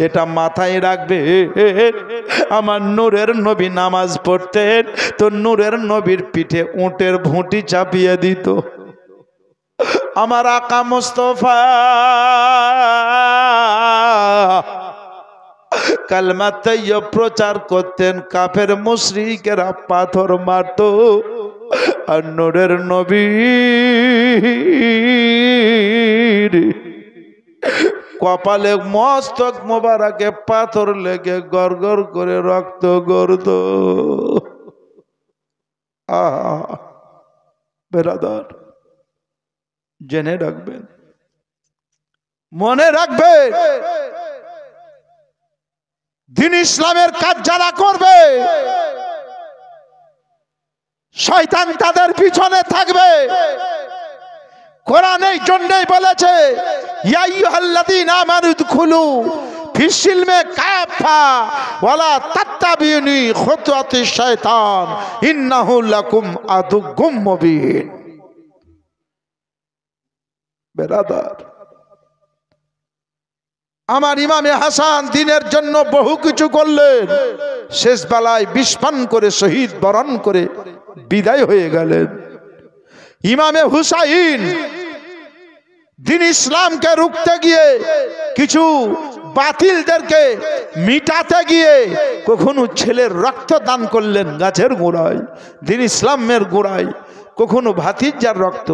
এটা মাথায় রাখবে। আমার নূরের নবী নামাজ পড়তেন তো নূরের নবীর পিঠে উটের ভুঁটি চাপিয়ে দিত। আমার আকা মুস্তাফা কালমা তাইয়্যিব প্রচার করতেন, কাফের মুশরিকেরা পাথর মারত, আর নূরের নবী কপালে মস্তক মোবারকে পাথর লেগে গড় গড় করে রক্ত গড়ত। বেরাদার, জেনে রাখবেন, মনে রাখবেন, দ্বীন ইসলামের কাজ যারা করবে শয়তান তাদের পিছনে থাকবে। কোরআন এই জন্যই বলেছে, ইয়া আইয়ুহাল্লাযীনা আমানু উদখুলু ফিস-সিলমি কাফা ওয়ালা তাত্তাবিউনি খুতুওয়াতিশ শায়তান ইন্নাহু লাকুম আদুউম মুবিন। বেরাদার, আমার ইমামে হাসান দ্বীনের জন্য বহু কিছু করলেন, শেষ বেলায় বিষ পান করে শহীদ বরণ করে বিদায় হয়ে গেলেন। ইমামে হুসাইন দ্বীন ইসলামকে রুখতে গিয়ে, কিছু বাতিলদেরকে মিটাতে গিয়ে কখনো ছেলের রক্ত দান করলেন গাছের গোড়ায়, দ্বীন ইসলামের গোড়ায়। কখনো ভাতিজার রক্ত,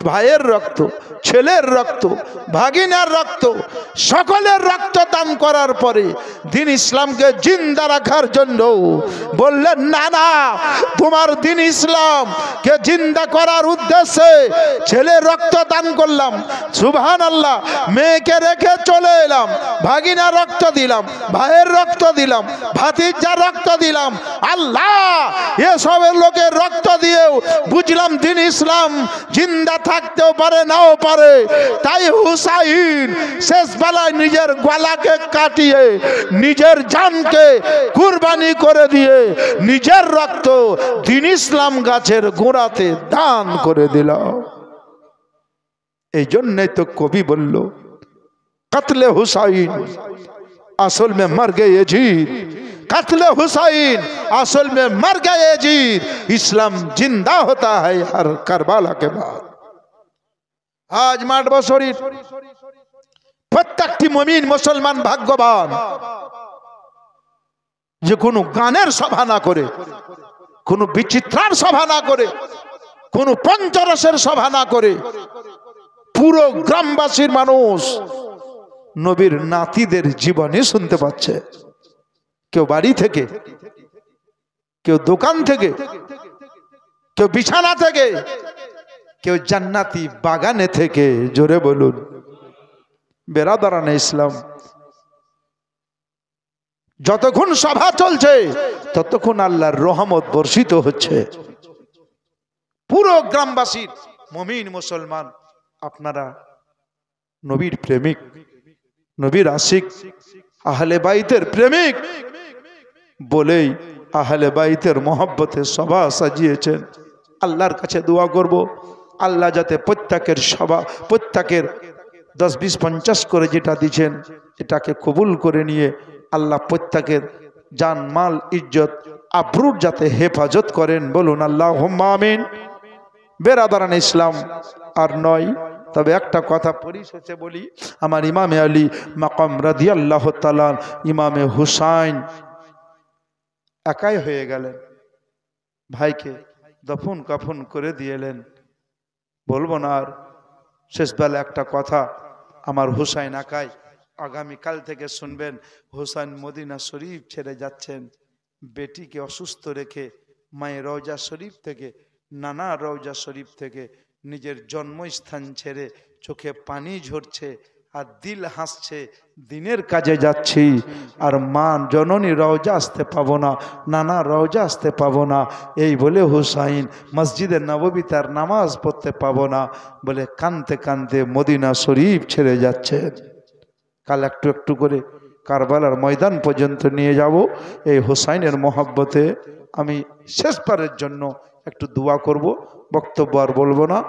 ভাইয়ের রক্ত, ছেলের রক্ত, ভাগিনার রক্ত, সকলের রক্ত দান করার পরে দ্বীন ইসলামকে জিন্দা রাখার জন্য বললেন, না না, তোমার দ্বীন ইসলামকে জিন্দা করার উদ্দেশ্যে ছেলের রক্ত দান করলাম, সুবহানাল্লাহ, মেয়েকে রেখে চলে এলাম, ভাগিনার রক্ত দিলাম, ভাইয়ের রক্ত দিলাম, ভাতিজার রক্ত দিলাম। আল্লাহ, এসবের লোকের রক্ত দিয়েও বুঝলাম দ্বীন ইসলাম জিন্দা থাকতেও পারে, নাও পারে। তাই হুসাইন শেষ বেলায় নিজের গলাকে কাটিয়ে নিজের জানকে কুরবানি করে দিয়ে নিজের রক্ত দ্বীন ইসলাম গাছের গোড়াতে দান করে দিল। এই জন্যই তো কবি বলল, কতলে হুসাইন আসল में मर गए यजीद, कत्ल हुसैन असल में मर गए यजीद, इस्लाम जिंदा होता है हर करबाला के बाद। आज माटबा शरीफ प्रत्येकटी मुमिन मुसलमान भाग्यवान যে কোনো গানের সভা না করে, কোনো বিচিত্রার সভা না করে কোনো পঞ্চরসের সভা না করে পুরো গ্রামবাসীর মানুষ নবীর নাতিদের জীবনী শুনতে পাচ্ছে। কেউ বাড়ি থেকে, কেউ দোকান থেকে, কেউ বিছানা থেকে, কেউ জান্নাতি বাগানে থেকে। জোরে বলুন বেরাদারানে ইসলাম। যতক্ষণ সভা চলছে ততক্ষণ আল্লাহর রহমত বর্ষিত হচ্ছে পুরো গ্রামবাসীর। মুমিন মুসলমান, আপনারা নবীর প্রেমিক, নবীর আশিক, আহলে বাইতের প্রেমিক বলেই আহলে বাইতের মহব্বতে সভা সাজিয়েছেন। আল্লাহর কাছে দোয়া করব, আল্লাহ যাতে প্রত্যেকের সভা, প্রত্যেকের 10, 20, 50 করে যেটা দিচ্ছেন এটাকে কবুল করে নিয়ে আল্লাহ প্রত্যেকের জান, মাল, ইজ্জত, আবরুর যাতে হেফাজত করেন। বলুন আল্লাহুম্মা আমিন। বেরাদারান ইসলাম, আর নয় তবে একটা কথা পরিশেষে বলি, আমার ইমামে আলী মাকাম রাদিয়াল্লাহু তাআলা, ইমামে হুসাইন একাই হয়ে গেলেন, ভাইকে দফন কাফন করে দিয়েলেন। বলবো না আর, শেষবেলা একটা কথা, আমার হুসাইন একাই। আগামীকাল থেকে শুনবেন হুসাইন মদিনা শরীফ ছেড়ে যাচ্ছেন, বেটিকে অসুস্থ রেখে মায়ের রওজা শরীফ থেকে, নানা রওজা শরীফ থেকে নিজের জন্মস্থান ছেড়ে চোখে পানি ঝরছে আর দিল হাসছে, দিনের কাজে যাচ্ছি আর মা জননী রওজা আসতে পাবো না, নানা রওজা আসতে পাবো না, এই বলে হুসাইন মসজিদে নববী তার নামাজ পড়তে পাবো না বলে কাঁদতে কাঁদতে মদিনা শরীফ ছেড়ে যাচ্ছে। কাল একটু একটু করে কারবালার ময়দান পর্যন্ত নিয়ে যাব। এই হুসাইনের মহব্বতে আমি শেষবারের জন্য একটু দোয়া করব, বক্তব্য আর বলবো না।